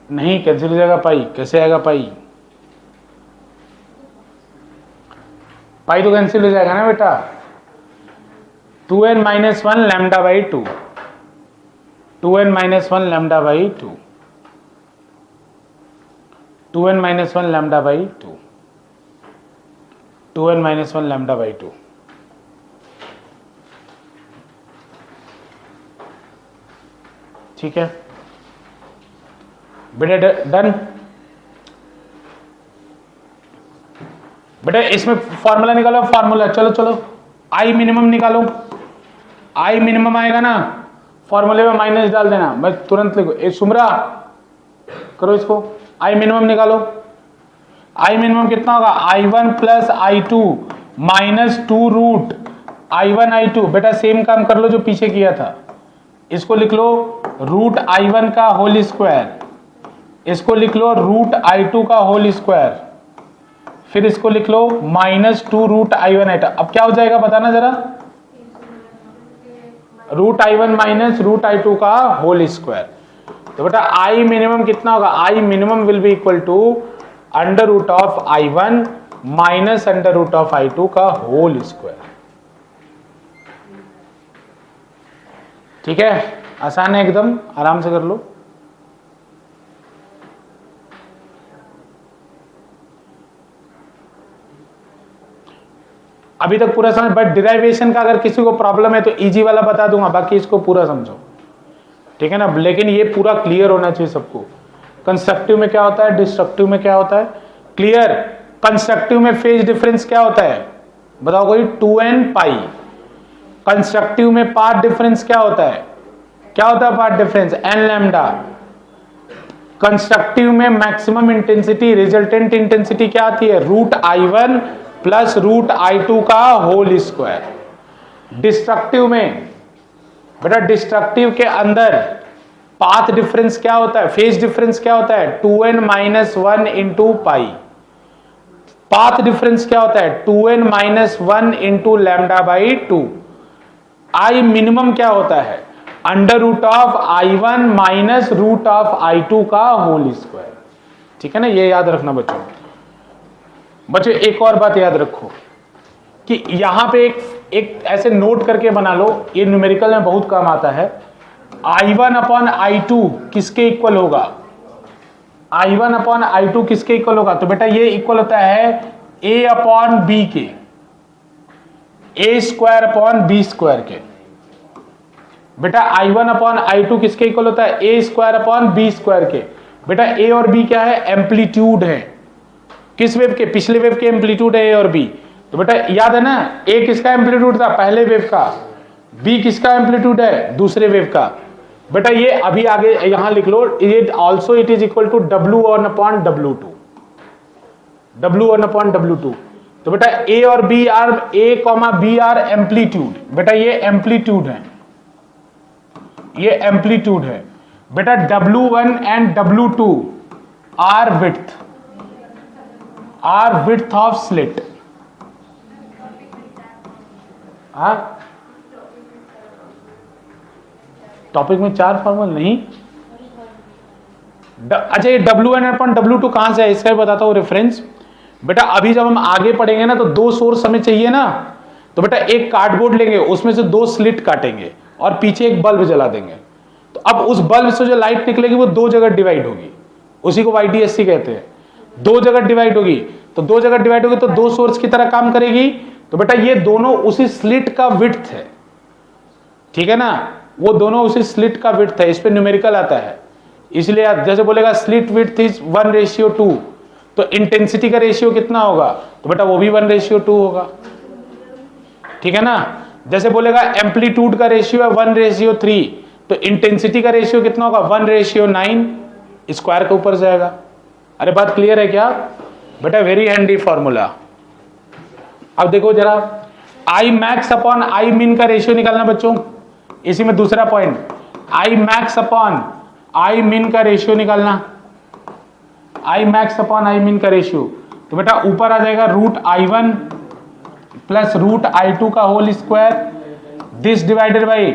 नहीं कैंसिल हो जाएगा पाई, कैसे आएगा पाई? पाई तो कैंसिल हो जाएगा ना बेटा। 2n - 1 λ/2, 2n - 1 λ/2, 2n - 1 λ/2, 2n - 1 λ/2। ठीक है बेटा, डन। बेटा इसमें फॉर्मूला निकालो, फॉर्मूला चलो आई मिनिमम निकालो। आई मिनिमम आएगा ना, फॉर्मूले में माइनस डाल देना, मैं तुरंत लिखो। ए सुमरा करो इसको, आई मिनिमम निकालो। आई मिनिमम कितना होगा, I1 + I2 - 2 root I1 I2। बेटा सेम काम कर लो जो पीछे किया था, इसको लिख लो √I1 का होल स्क्वायर, इसको लिख लो √I2 का होल स्क्वायर, फिर इसको लिख लो -2 √I1 I2। अब क्या हो जाएगा बताना जरा, √I1 - √I2 का होल स्क्वायर। तो बेटा आई मिनिमम कितना होगा, I minimum will be equal to √I1 - √I2 का होल स्क्वायर। ठीक है, आसान है एकदम, आराम से कर लो। अभी तक पूरा समझ, बट डिराइवेशन का अगर किसी को प्रॉब्लम है तो इजी वाला बता दूंगा, बाकी इसको पूरा समझो। ठीक है ना, लेकिन ये पूरा क्लियर होना चाहिए सबको। कंस्ट्रक्टिव में क्या होता है, डिस्ट्रक्टिव में क्या होता है, क्लियर। कंस्ट्रक्टिव में फेज डिफरेंस क्या होता है बताओ कोई, 2n पाई। कंस्ट्रक्टिव में पाथ डिफरेंस क्या होता है, क्या होता है path difference, n lambda. Constructive में मैक्सिमम इंटेंसिटी, रिजल्टेंट इंटेंसिटी क्या आती है, √I1 + √I2 का होल स्क्वायर। डिस्ट्रक्टिव में बेटा, डिस्ट्रक्टिव के अंदर पाथ डिफरेंस क्या होता है, फेज डिफरेंस क्या होता है, 2n - 1 × पाई। पाथ डिफरेंस क्या होता है, 2n - 1 × λ/2। आई मिनिमम क्या होता है, √I1 - √I2 का होल स्क्वायर। ठीक है ना, ये याद रखना बच्चों। एक और बात याद रखो कि यहां पे एक ऐसे नोट करके बना लो, ये न्यूमेरिकल में बहुत काम आता है। I1/I2 किसके इक्वल होगा, I1/I2 किसके इक्वल होगा, तो बेटा ये इक्वल होता है ए अपॉन बी के, ए स्क्वायर अपॉन बी स्क्वायर के। बेटा I1 अपॉन I2 किसके इक्वल होता है? ए स्क्वायर अपॉन बी स्क्वायर के। बेटा ए और बी क्या है? एम्पलीट्यूड है। किस वेव के? पिछले वेव के एम्पलीट्यूड है ए और बी। तो बेटा याद है ना, ए किसका एम्पलीट्यूड था? पहले वेव का। बी किसका एम्पलीट्यूड है? दूसरे वेव का। बेटा ये अभी आगे यहां लिख लो, ये also it is equal to W1 upon W2, W1 upon W2। तो बेटा ए और b are, a comma b are amplitude. बेटा ये एम्पलीट्यूड है, ये एम्पलीट्यूड है। बेटा W1 and W2 are width of slit. Topic में 4 फॉर्मूला नहीं। अच्छा ये W1 अपॉन W2 कहां से है? इसका भी बताता हूं रेफरेंस। बेटा अभी जब हम आगे पढ़ेंगे ना, तो 2 सोर्स हमें चाहिए ना, तो बेटा एक कार्डबोर्ड लेंगे, उसमें से 2 स्लिट काटेंगे और पीछे एक बल्ब जला देंगे। तो अब उस बल्ब से जो लाइट निकलेगी वो 2 जगह डिवाइड होगी, उसी को YDSC कहते हैं। 2 जगह डिवाइड होगी, तो 2 जगह डिवाइड होगी तो 2 सोर्स की तरह काम करेगी। तो बेटा ये दोनों उसी स्लिट का विड्थ है, ठीक है ना, वो दोनों उसी स्लिट का विड्थ है। इस पे न्यूमेरिकल आता है, इसलिए जैसे बोलेगा स्लिट विड्थ इज 1:2, तो इंटेंसिटी का रेशियो कितना होगा? तो बेटा वो भी 1:2 होगा, ठीक है ना। जैसे बोलेगा एम्पलीट्यूड का रेशियो है 1:3, तो इंटेंसिटी का रेशियो कितना होगा? 1:9, स्क्वायर के ऊपर जाएगा। अरे बात क्लियर है क्या? बेटा वेरी हैंडी फॉर्मूला। अब देखो जरा, आई मैक्स अपॉन आई मिन का रेशियो निकालना बच्चों। इसी में दूसरा point, I max upon I मिन का रेशियो निकालना। आई मैक्स अपॉन आई मिन का रेशियो, तो बेटा ऊपर आ जाएगा √I1 प्लस √I2 का whole square, this divided by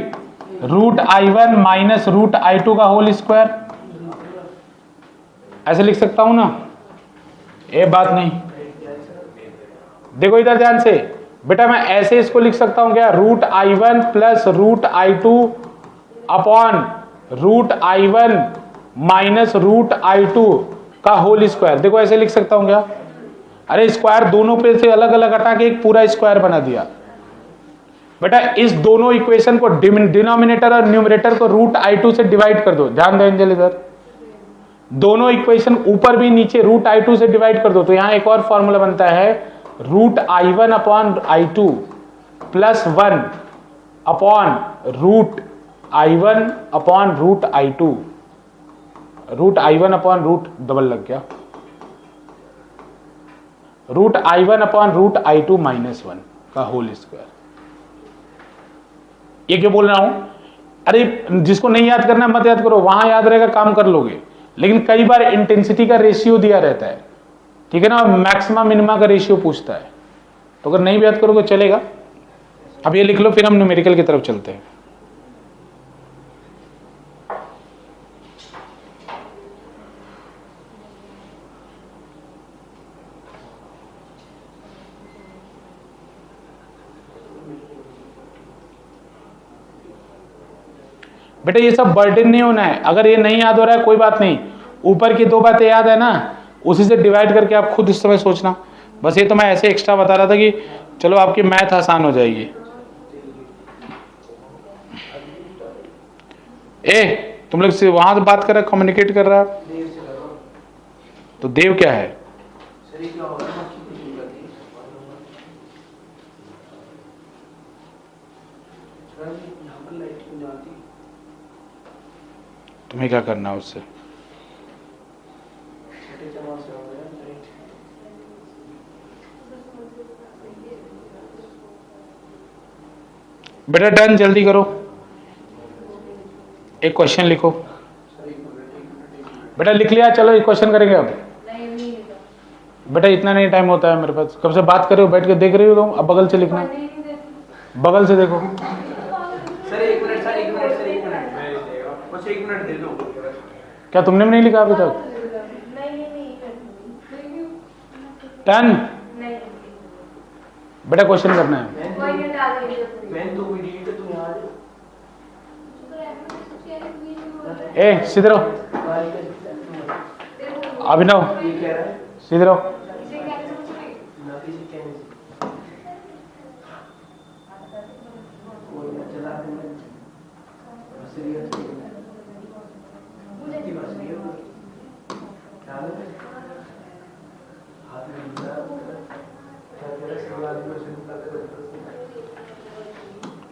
√I1 minus √I2 का होल स्क्वायर। ऐसे लिख सकता हूं ना? ये बात नहीं, देखो इधर ध्यान से। बेटा मैं ऐसे इसको लिख सकता हूं क्या? √I1 plus √I2 upon √I1 minus √I2 का होल स्क्वायर। देखो ऐसे लिख सकता हूं क्या? अरे स्क्वायर दोनों पे से अलग अलग हटा के एक पूरा स्क्वायर बना दिया। बेटा इस दोनों इक्वेशन को, डिनोमिनेटर और न्यूमरेटर को √I2 से डिवाइड कर दो। ध्यान दें एंजल, इधर दोनों इक्वेशन ऊपर भी नीचे √I2 से डिवाइड कर दो, तो यहां एक और फॉर्मूला बनता है √I1 upon I2 plus 1 upon √I1 upon √I2, √I1 upon double लग गया, √I1 अपॉन √I2 माइनस 1 का होल स्क्वायर। ये क्यों बोल रहा हूं? अरे जिसको नहीं याद करना मत याद करो, वहां याद रहेगा, काम कर लोगे। लेकिन कई बार इंटेंसिटी का रेशियो दिया रहता है, ठीक है ना, मैक्सिमा मिनिमा का रेशियो पूछता है, तो अगर नहीं भी याद करोगे चलेगा। अब ये लिख लो, फिर हम न्यूमेरिकल की तरफ चलते हैं। बेटा ये सब बर्डन नहीं होना है। अगर ये नहीं याद हो रहा है कोई बात नहीं, ऊपर की 2 बातें याद है ना, उसी से डिवाइड करके आप खुद इस समय सोचना। बस ये तो मैं ऐसे एक्स्ट्रा बता रहा था कि चलो आपकी मैथ आसान हो जाएगी। तुम लोग से वहां से बात कर रहा, कम्युनिकेट कर रहा है, तो देव क्या है? तुम्हें क्या करना है उससे? बेटा डन, जल्दी करो, एक क्वेश्चन लिखो। बेटा लिख लिया? चलो एक क्वेश्चन करेंगे अब। बेटा इतना नहीं टाइम होता है मेरे पास, कब से बात कर रहे हो, बैठ के देख रही हो तुम, अब बगल से लिखना, बगल से देखो। सर एक मिनट सर, एक मिनट सर, एक मिनट, बस 1 मिनट दे दो। क्या तुमने भी नहीं लिखा अभी तक? डन। बेटा क्वेश्चन करना है। सीधे रहो, अभिनव सीधे रहो।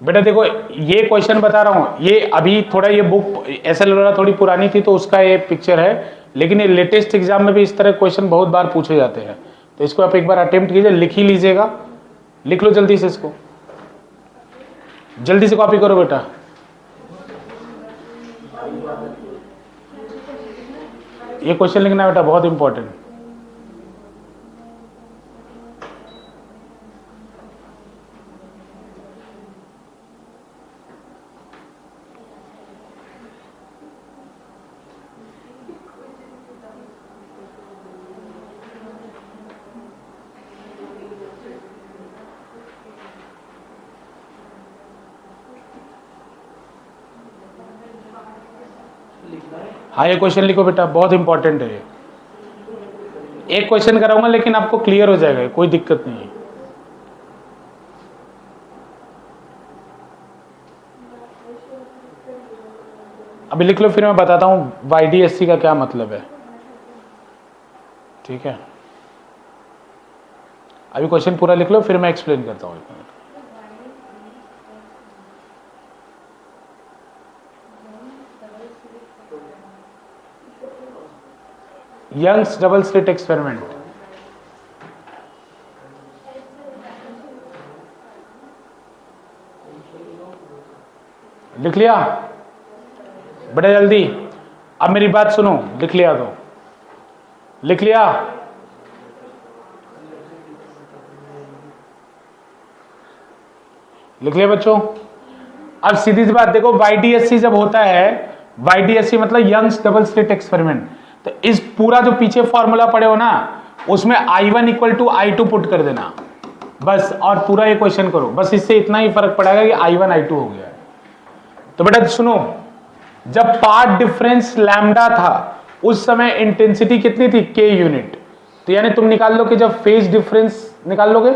बेटा देखो ये क्वेश्चन बता रहा हूं, ये अभी थोड़ा ये बुक ऐसा लग रहा थोड़ी पुरानी थी तो उसका ये पिक्चर है, लेकिन ये लेटेस्ट एग्जाम में भी इस तरह क्वेश्चन बहुत बार पूछे जाते हैं, तो इसको आप एक बार अटेम्प्ट कीजिए, लिख ही लीजिएगा, लिख लो जल्दी से, इसको जल्दी से कॉपी करो बेटा। ये क्वेश्चन लिखना है बेटा, बहुत इंपॉर्टेंट। हाँ ये क्वेश्चन लिखो बेटा, बहुत इंपॉर्टेंट है ये। एक क्वेश्चन कराऊंगा लेकिन आपको क्लियर हो जाएगा, कोई दिक्कत नहीं है। अभी लिख लो, फिर मैं बताता हूं YDSC का क्या मतलब है, ठीक है। अभी क्वेश्चन पूरा लिख लो, फिर मैं एक्सप्लेन करता हूं। यंग्स डबल स्लिट एक्सपेरिमेंट, लिख लिया बेटा जल्दी। अब मेरी बात सुनो, लिख लिया तो लिख लिया। लिख लिया बच्चों। अब सीधी सी बात देखो, YDSC जब होता है, YDSC मतलब यंग्स डबल स्लिट एक्सपेरिमेंट, तो इस पूरा जो पीछे फॉर्मूला पड़े हो ना, उसमें I1 equal to I2 put कर देना बस, और पूरा ये क्वेश्चन करो बस। इससे इतना ही फर्क पड़ेगा कि I1 I2 हो गया है। तो बेटा सुनो, जब पार्ट डिफरेंस लैम्डा था उस समय इंटेंसिटी कितनी थी, K यूनिट। तो यानी तुम निकाल लो कि जब फेज डिफरेंस निकाल लोगे,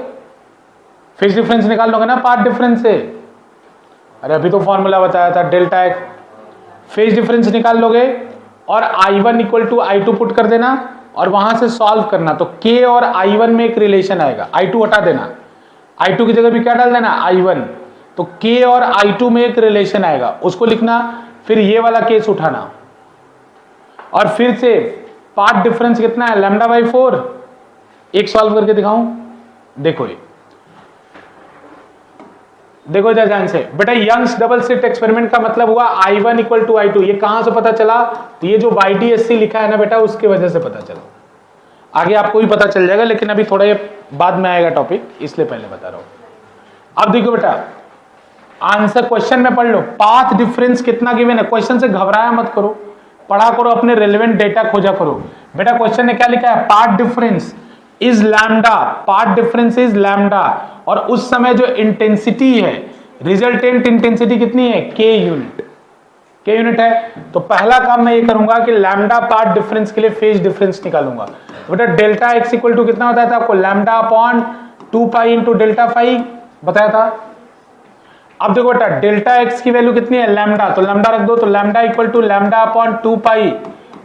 फेज डिफरेंस निकाल लोगे ना पार्ट डिफरेंस से, अरे अभी तो फॉर्मूला बताया था डेल्टा एक्स, फेज डिफरेंस निकाल लोगे और I1 equal to I2 put कर देना और वहां से सॉल्व करना, तो K और I1 में एक रिलेशन आएगा, I2 हटा देना, I2 की जगह भी क्या डाल देना, I1, तो K और I2 में एक रिलेशन आएगा, उसको लिखना, फिर ये वाला केस उठाना और फिर से पार्ट डिफरेंस कितना है, λ/4। एक सॉल्व करके दिखाऊं, देखो ये देखो ध्यान से बेटा, यंग्स डबल स्लिट एक्सपेरिमेंट का मतलब हुआ I1 इक्वल टू I2। ये कहां से पता चला, तो ये जो YDSC लिखा है ना बेटा, उसके वजह से पता चला। आगे आपको भी पता चल जाएगा, लेकिन अभी थोड़ा ये बाद में आएगा टॉपिक, इसलिए पहले बता रहा हूं। अब देखो बेटा, आंसर क्वेश्चन में पढ़ लो, पाथ डिफरेंस कितना गिवन है। क्वेश्चन से घबराया मत करो, पढ़ा करो, अपने रेलेवेंट डेटा खोजा करो। बेटा क्वेश्चन ने क्या लिखा है, path difference is lambda, path difference is lambda, और उस समय जो इंटेंसिटी है, रिजल्टेंट इंटेंसिटी कितनी है, K यूनिट, K यूनिट है। तो पहला काम मैं ये करूंगा कि लैम्डा पाथ डिफरेंस के लिए फेज डिफरेंस निकालूंगा। बेटा डेल्टा एक्स इक्वल टू कितना बताया था आपको, lambda upon 2 pi into delta phi बताया था। अब देखो बेटा, डेल्टा एक्स की वैल्यू कितनी है, लैम्डा, तो लैम्डा रख दो, तो lambda equal to lambda upon 2 pi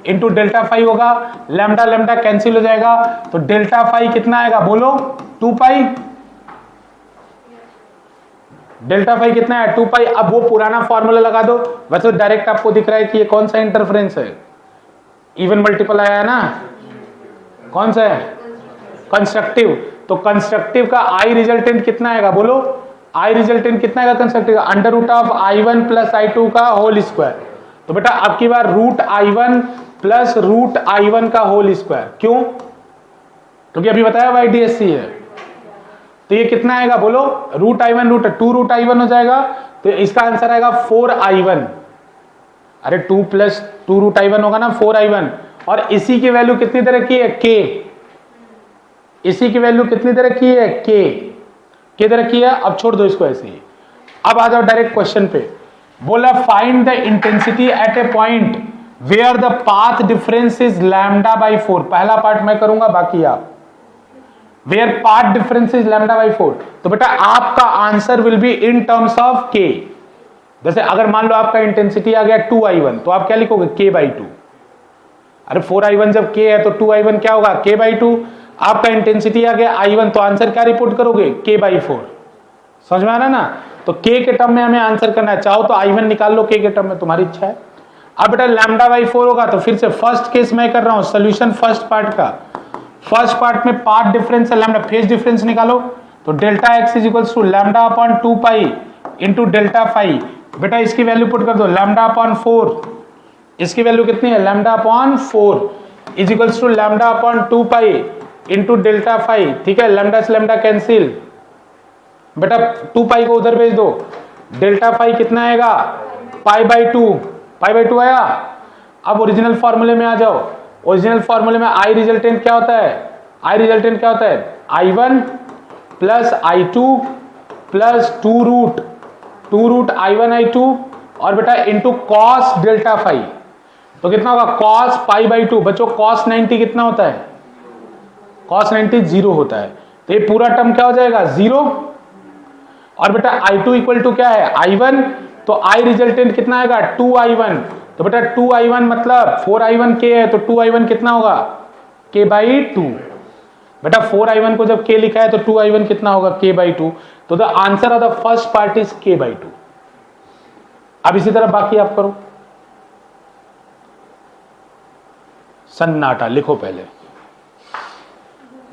into delta phi होगा, लैम्डा लैम्डा कैंसिल हो जाएगा, तो डेल्टा फाई कितना आएगा बोलो, 2 पाई। डेल्टा फाई कितना है, 2 पाई। अब वो पुराना फॉर्मूला लगा दो, वैसे डायरेक्ट आपको दिख रहा है कि ये कौन सा इंटरफेरेंस है, इवन मल्टीपल आया है ना, कौन सा है, कंस्ट्रक्टिव। तो कंस्ट्रक्टिव का आई रिजल्टेंट कितना आएगा बोलो, आई रिजल्टेंट कितना आएगा कंस्ट्रक्टिव का, under root of I1 plus I2 का होल स्क्वायर। तो बेटा अब की बार root I1 plus root I1 का होल स्क्वायर, क्यों, क्योंकि अभी बताया YDSC है। तो ये कितना आएगा बोलो, root I1 root 2 root I1 हो जाएगा, तो इसका आंसर आएगा 4I1। अरे 2 प्लस 2 रूट I1 होगा ना 4I1, और इसी की वैल्यू कितनी दे रखी है, K, इसी की वैल्यू कितनी दे रखी है, K दे रखी है। अब छोड़ दो इसको ऐसे ही। अब आ जाओ डायरेक्ट क्वेश्चन पे, बोला find the intensity at a point where the path difference is λ/4। पहला पार्ट मैं करूंगा, बाकी आप, वेयर पाथ डिफरेंस इज λ/4। तो बेटा आपका answer will be in terms of K। जैसे अगर मान लो आपका इंटेंसिटी आ गया 2I1 तो आप क्या लिखोगे k/2। अरे 4I1 जब k है तो 2I1 क्या होगा k/2। आपका इंटेंसिटी आ गया I1 तो आंसर क्या रिपोर्ट करोगे k/4। समझ में आ रहा है ना। तो k के टर्म में हमें आंसर करना है, चाहो तो I1 निकाल लो k के टर्म में, तुम्हारी इच्छा है। अब बेटा λ/4 होगा तो फिर से फर्स्ट केस मैं कर रहा हूं सोल्यूशन फर्स्ट पार्ट का। फर्स्ट पार्ट में पार्ट डिफरेंस है लैम्डा, फेज डिफरेंस निकालो तो delta x is equals to λ/2π into delta phi. बेटा इसकी वैल्यू पुट कर दो λ/4, इसकी वैल्यू कितनी है λ/4 is equals to λ/2π into delta phi. ठीक है, लैम्डा से लैम्डा कैंसिल, बेटा 2π को उधर भेज दो, डेल्टा फाई कितना आएगा π/2 आया। अब ओरिजिनल फॉर्मूले में आ जाओ। ओरिजिनल फॉर्मूले में आई रिजल्टेंट क्या होता है, आई रिजल्टेंट क्या होता है I1 plus I2 plus 2 root I1 I2 और बेटा इंटू कॉस डेल्टा फाई। तो कितना होगा कॉस π/2। बच्चों कॉस 90 कितना होता है, कॉस 90 0 होता है, तो ये पूरा टर्म क्या हो जाएगा 0। और बेटा I2 इक्वल टू क्या है I1, तो I रिजल्टेंट कितना आएगा 2I1। तो बेटा 2I1 मतलब 4I1 k है तो 2I1 कितना होगा k/2। बेटा 4I1 को जब k लिखा है तो 2I1 कितना होगा k/2। तो the answer of the first part is k/2। अब इसी तरह बाकी आप करो। सन्नाटा, लिखो पहले,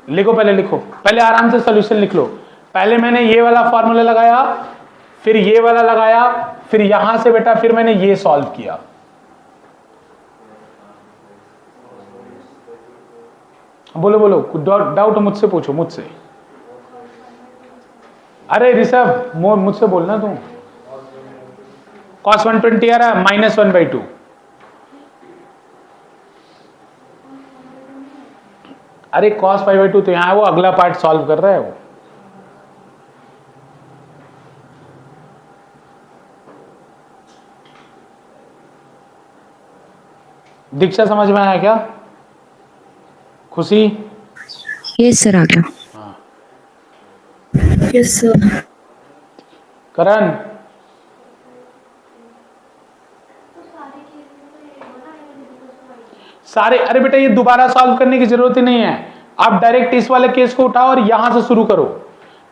लिखो पहले, लिखो पहले आराम से सॉल्यूशन लिख लो। पहले मैंने ये वाला फॉर्मूला लगाया, फिर ये वाला लगाया, फिर यहां से बेटा फिर मैंने ये सॉल्व किया। बोलो बोलो, डाउट मुझसे पूछो, मुझसे। अरे ऋषभ मुझसे बोलना तुम। cos 120 आ रहा है -1/2। अरे cos π/2 तो यहां है, वो अगला पार्ट सॉल्व कर रहा है वो। दीक्षा समझ में आया क्या? खुशी? यस सर, आ गया। हाँ। Yes sir. करण? सारे, अरे बेटा ये दोबारा सॉल्व करने की जरूरत ही नहीं है, आप डायरेक्ट इस वाले केस को उठाओ और यहां से शुरू करो।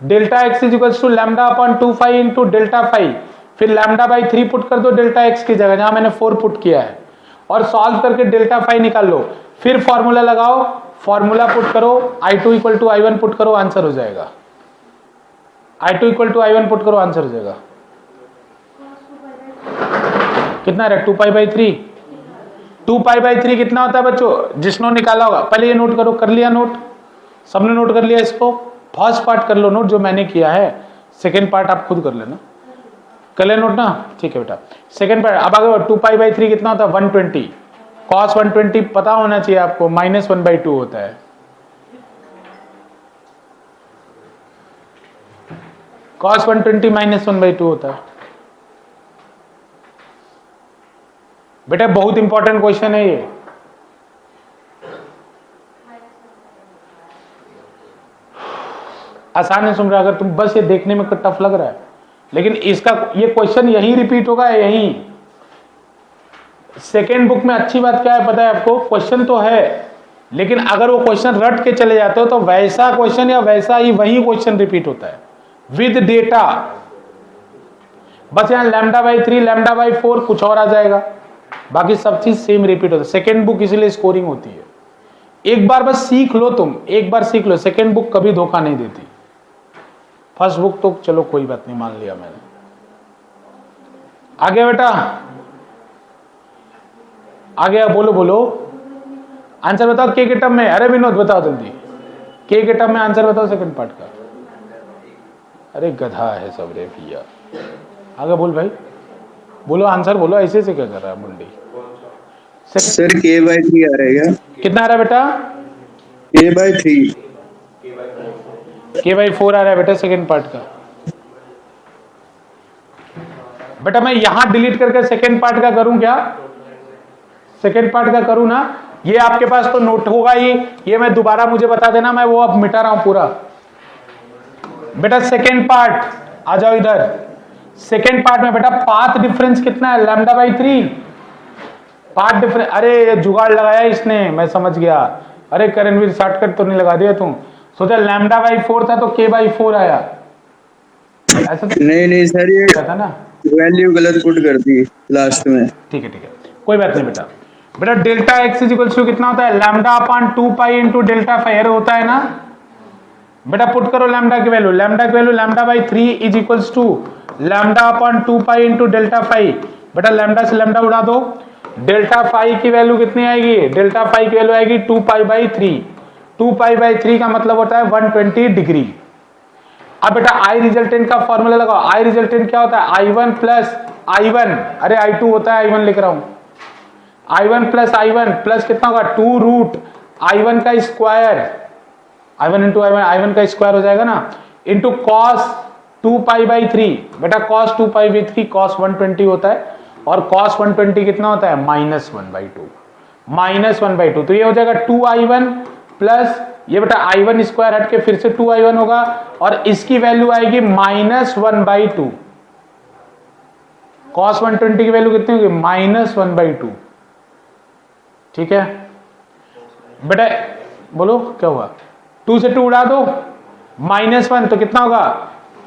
Delta x is equal to λ/2π into delta phi, फिर λ/3 पुट कर दो डेल्टा x की जगह, जहां मैंने 4 पुट किया है, और सॉल्व करके डेल्टा फाई निकाल लो। फिर फॉर्मूला लगाओ, फॉर्मूला पुट करो, I2 equal to I1 put करो, आंसर हो जाएगा। I2 equal to I1 put करो, आंसर हो जाएगा। कितना है 2π/3। 2π/3 कितना होता है बच्चों, जिसने निकाला होगा पहले ये नोट करो। कर लिया नोट, सबने नोट कर लिया इसको? फर्स्ट पार्ट कर लो नोट जो मैंने किया है, सेकेंड पार्ट आप खुद कर लेना। कर ले नोट ना, ठीक है बेटा। सेकेंड पार्ट अब आगे 2π/3 कितना होता है 120। cos 120 पता होना चाहिए आपको, -1/2 होता है। cos 120 -1/2 होता है। बेटा बहुत इंपॉर्टेंट क्वेश्चन है ये। आसान है, सुन रहा, अगर तुम बस ये देखने में टफ लग रहा है, लेकिन इसका ये क्वेश्चन यही रिपीट होगा, यही सेकेंड बुक में। अच्छी बात क्या है पता है आपको, क्वेश्चन तो है, लेकिन अगर वो क्वेश्चन रट के चले जाते हो तो वैसा क्वेश्चन या वैसा ही वही क्वेश्चन रिपीट होता है विद डेटा। बस यहाँ λ/3 λ/4 कुछ और आ जाएगा, बाकी सब चीज सेम रिपीट होता है। सेकेंड बुक इसलिए स्कोरिंग होती है। एक बार बस सीख लो, तुम एक बार सीख लो, सेकेंड बुक कभी धोखा नहीं देती। फर्स्ट बुक तो चलो कोई बात नहीं, मान लिया मैंने। आगे बेटा, आगे बोलो बोलो, आंसर बताओ के के टर्म में। अरे विनोद बताओ जल्दी, के के टर्म में आंसर बताओ सेकंड पार्ट का। अरे गधा है सब रे भैया, आगे बोल भाई, बोलो आंसर बोलो, ऐसे से क्या कर रहा है मुंडी। सर k/3 आ रहा है। कितना आ रहा है बेटा? k/3। k/4 आ रहा है बेटा सेकंड पार्ट का। बेटा मैं यहां डिलीट करके सेकंड पार्ट का करूं क्या? सेकंड पार्ट का करूं ना, ये आपके पास तो नोट होगा ही, ये मैं दोबारा मुझे बता देना, मैं वो अब मिटा रहा हूं पूरा। बेटा सेकंड पार्ट आ जाओ इधर, सेकेंड पार्ट में बेटा पाथ डिफरेंस कितना है, लैम्डा बाई 3। पाथ डिफरेंस, अरे ये जुगाड़ लगाया इसने, मैं समझ गया। अरे करणवीर शॉर्टकट तो नहीं लगा दिया तुम, सोचा लैम्डा बाई 4 था तो k बाई 4 आया, ऐसा तो नहीं सर, ये था ना। वैल्यू गलत पुट कर दी लास्ट में। ठीक है कोई बात नहीं बेटा। बेटा delta x is equals to कितना होता है, lambda upon 2 pi into delta phi, अरे होता है ना बेटा। पुट करो लैम्डा की value, lambda by 3 is equals to lambda upon 2 pi into delta phi. बेटा लैम्डा से लैम्डा उड़ा दो, डेल्टा फाई की वैल्यू कितनी आएगी, डेल्टा फाई की वैल्यू आएगी 2 पाई बाई 3। 2 पाई बाई 3 का मतलब होता है 120 डिग्री। अब बेटा आई रिजल्टेंट का फॉर्मूला लगाओ। आई रिजल्टेंट क्या होता है, I1 प्लस I1, अरे I2 होता है, I1 लिख रहा हूं। I1 प्लस I1 प्लस कितना होगा 2 रूट I1 का स्क्वायर, I1 इंटू I1 का स्क्वायर हो जाएगा ना, इंटू कॉस 2 पाई बाई 3। बेटा कॉस 2 पाई बाई 3 कॉस 120 होता है, और कॉस 120 कितना होता है, -1/2, -1/2। तो ये हो जाएगा 2I1 प्लस ये बेटा I1 स्क्वायर हट के फिर से 2I1 होगा, और इसकी वैल्यू आएगी -1/2। कॉस 120 की वैल्यू कितनी होगी, -1/2। ठीक है बेटा, बोलो क्या हुआ, 2 से 2 उड़ा दो, -1 तो कितना होगा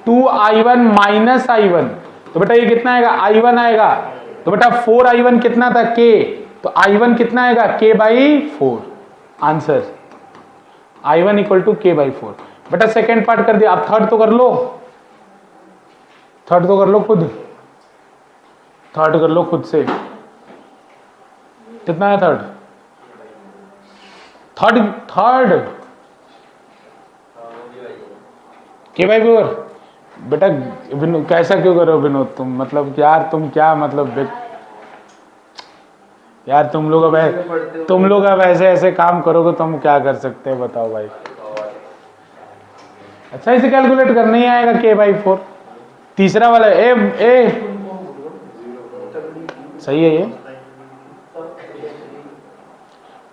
2I1 माइनस I1। तो बेटा ये कितना आएगा, I1 आएगा। तो बेटा 4I1 कितना था, K, तो I1 कितना आएगा, K by 4। Answer I1 equal to K by 4। बेटा सेकेंड पार्ट कर दिया, अब थर्ड तो कर लो, थर्ड तो कर लो खुद, थर्ड कर लो खुद से। कितना है थर्ड, थर्ड K बाई 4। बेटा कैसा क्यों करो विनोद तुम, मतलब यार तुम क्या मतलब यार तुम लोग अब ऐसे ऐसे काम करोगे तो हम क्या कर सकते हैं बताओ भाई। अच्छा इसे कैलकुलेट करना ही आएगा K बाई 4। तीसरा वाला ए सही है ये,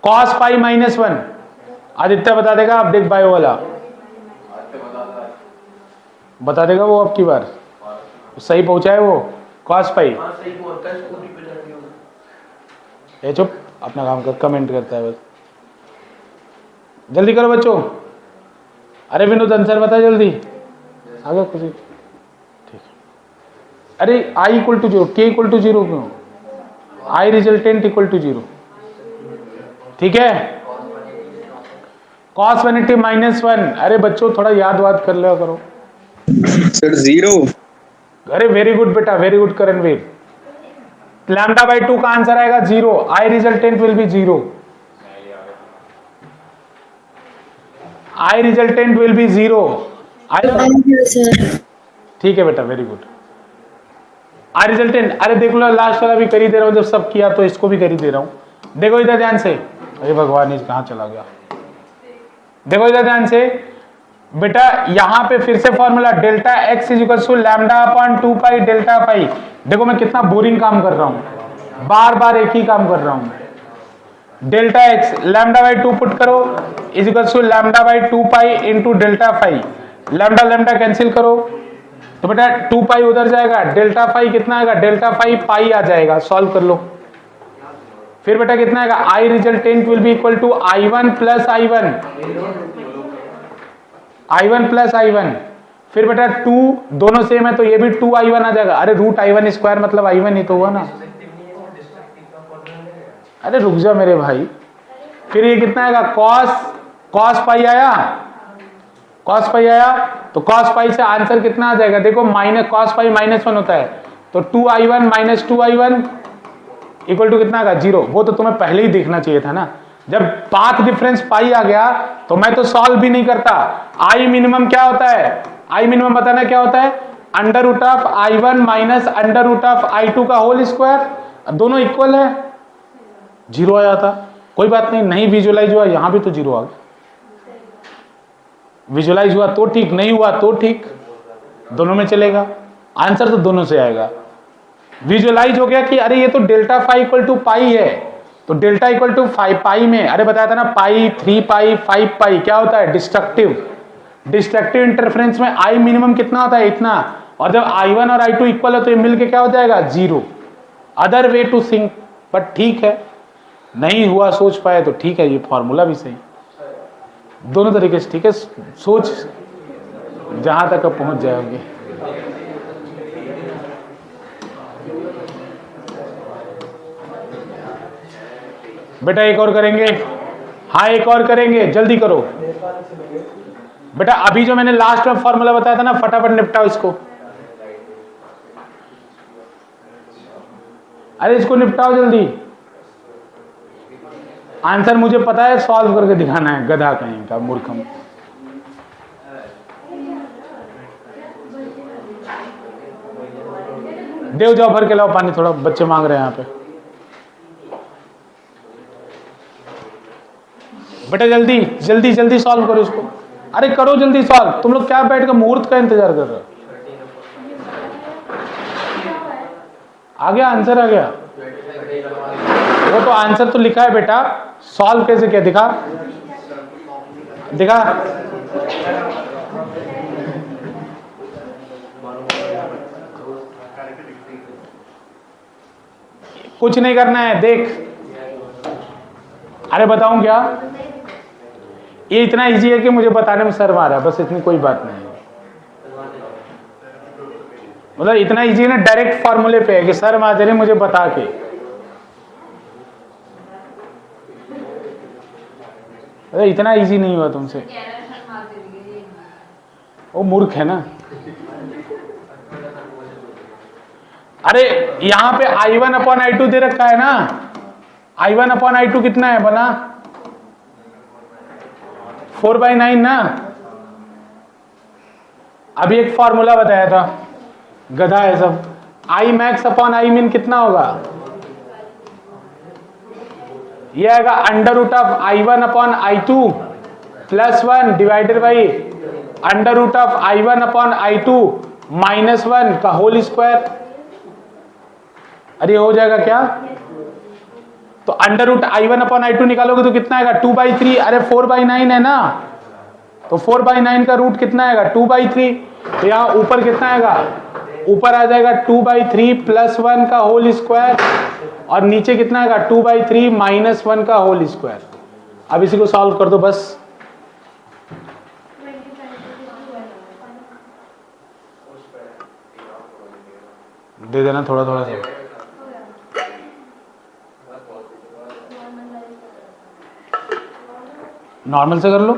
cos पाई -1। आदित्य बता देगा, अब देख बायो वाला बता देगा वो, अब की बार सही पहुंचा है वो, cos पाई। ए चुप, अपना काम कर, कमेंट करता है बस, जल्दी करो बच्चों। अरे विनोद आंसर बता जल्दी, आगे कुछ ठीक। अरे I equal to 0, K equal to 0 क्यों, I रिजल्टेंट इक्वल टू 0। ठीक है, cos 180 -1। अरे बच्चों थोड़ा याद वाद कर लिया करो सर 0। अरे वेरी गुड बेटा, very good Karanveer. Lambda by 2 का आंसर आएगा 0, I resultant will be 0, I resultant will be 0। ठीक है बेटा, वेरी गुड। आई रिजल्टेंट, अरे देख लो लास्ट वाला भी कर ही दे रहा हूं, जब सब किया तो इसको भी कर ही दे रहा हूं। देखो इधर ध्यान से, अरे भगवान ये कहां चला गया, देखो इधर ध्यान से बेटा, यहां पे फिर से formula delta x is equal to lambda upon 2 pi delta pi. देखो मैं कितना बोरिंग काम कर रहा हूं, बार बार एक ही काम कर रहा हूं। Delta x lambda by 2 put करो is equal to lambda by 2 pi into delta phi. Lambda lambda cancel करो तो बेटा 2 पाई उधर जाएगा, डेल्टा फाई कितना आएगा, डेल्टा फाई पाई आ जाएगा, सॉल्व कर लो। फिर बेटा कितना आएगा, I resultant will be equal to I1 plus I1, I1 plus I1। फिर बेटा 2 दोनों सेम है तो ये भी 2I1 आ जाएगा। अरे रूट I1 स्क्वायर मतलब I1 ही तो हुआ ना। अरे रुक जा मेरे भाई, फिर ये कितना आएगा, cos पाई आया, cos पाई आया तो cos पाई से आंसर कितना आ जाएगा, देखो माइनस cos पाई -1 होता है तो 2I1 minus 2I1 equal to कितना आएगा 0। वो तो तुम्हें पहले ही देखना चाहिए था ना, जब पाथ डिफरेंस पाई आ गया तो मैं तो सॉल्व भी नहीं करता। आई मिनिमम क्या होता है, आई मिनिमम बताना क्या होता है, under root of I1 minus under root of I2 का होल स्क्वायर, दोनों इक्वल है, 0 आ जाता। कोई बात नहीं, नहीं विजुअलाइज हुआ यहां भी तो 0 आ गया, विजुअलाइज हुआ तो ठीक, नहीं हुआ तो ठीक, दोनों में चलेगा, आंसर तो दोनों से आएगा। विजुअलाइज हो गया कि अरे ये तो डेल्टा फाई इक्वल टू पाई है, तो डेल्टा इक्वल टू 5 पाई में, अरे बताया था ना पाई 3 पाई 5 पाई क्या होता है, डिस्ट्रक्टिव। डिस्ट्रक्टिव इंटरफेरेंस में आई मिनिमम कितना होता है, इतना, और जब I1 और I2 इक्वल है तो ये मिलके क्या हो जाएगा 0। Other way to think, but ठीक है, नहीं हुआ सोच पाए तो ठीक है, ये फॉर्मूला भी सही, दोनों तरीके से ठीक है, सोच जहां तक अब पहुंच जाओगे। बेटा एक और करेंगे, हाँ एक और करेंगे, जल्दी करो बेटा। अभी जो मैंने लास्ट में फॉर्मूला बताया था ना, फटाफट निपटाओ इसको। अरे इसको निपटाओ जल्दी, आंसर मुझे पता है, सॉल्व करके दिखाना है, गधा कहीं का, मूर्खम। देव जाओ भर के लाओ पानी, थोड़ा बच्चे मांग रहे हैं यहाँ पे। बेटा जल्दी जल्दी जल्दी सॉल्व करो इसको, अरे करो जल्दी सॉल्व, तुम लोग क्या बैठ कर मुहूर्त का इंतजार कर रहे हो। आ गया आंसर, आ गया, वो तो आंसर तो लिखा है बेटा, सॉल्व कैसे किया दिखा दिखा। कुछ नहीं करना है, देख। अरे बताऊं क्या, ये इतना इजी है कि मुझे बताने में शर्म आ रहा है, बस इतनी कोई बात नहीं है। मतलब इतना इजी है ना, डायरेक्ट फॉर्मूले पे है कि शर्म आ जा रही मुझे बता के। अरे इतना इजी नहीं हुआ तुमसे, वो मूर्ख है ना। अरे यहां पे I1 अपॉन I2 दे रखा है ना, I1 अपॉन I2 कितना है बना 4/9 ना। अभी एक फॉर्मूला बताया था, गधा है सब। I मैक्स अपॉन I मिन कितना होगा, ये आएगा under root of I1 upon I2 plus 1 divided by under root of I1 upon I2 minus 1 का होल स्क्वायर। अरे हो जाएगा क्या, तो under root I1 upon I2 निकालोगे तो कितना आएगा 2/3। अरे 4/9 है ना, तो 4/9 का रूट कितना आएगा 2/3। तो यहां ऊपर कितना आएगा, ऊपर आ जाएगा 2/3 प्लस 1 का होल स्क्वायर, और नीचे कितना आएगा 2/3 माइनस 1 का होल स्क्वायर। अब इसी को सॉल्व कर दो बस। दे देना थोड़ा थोड़ा सा, नॉर्मल से कर लो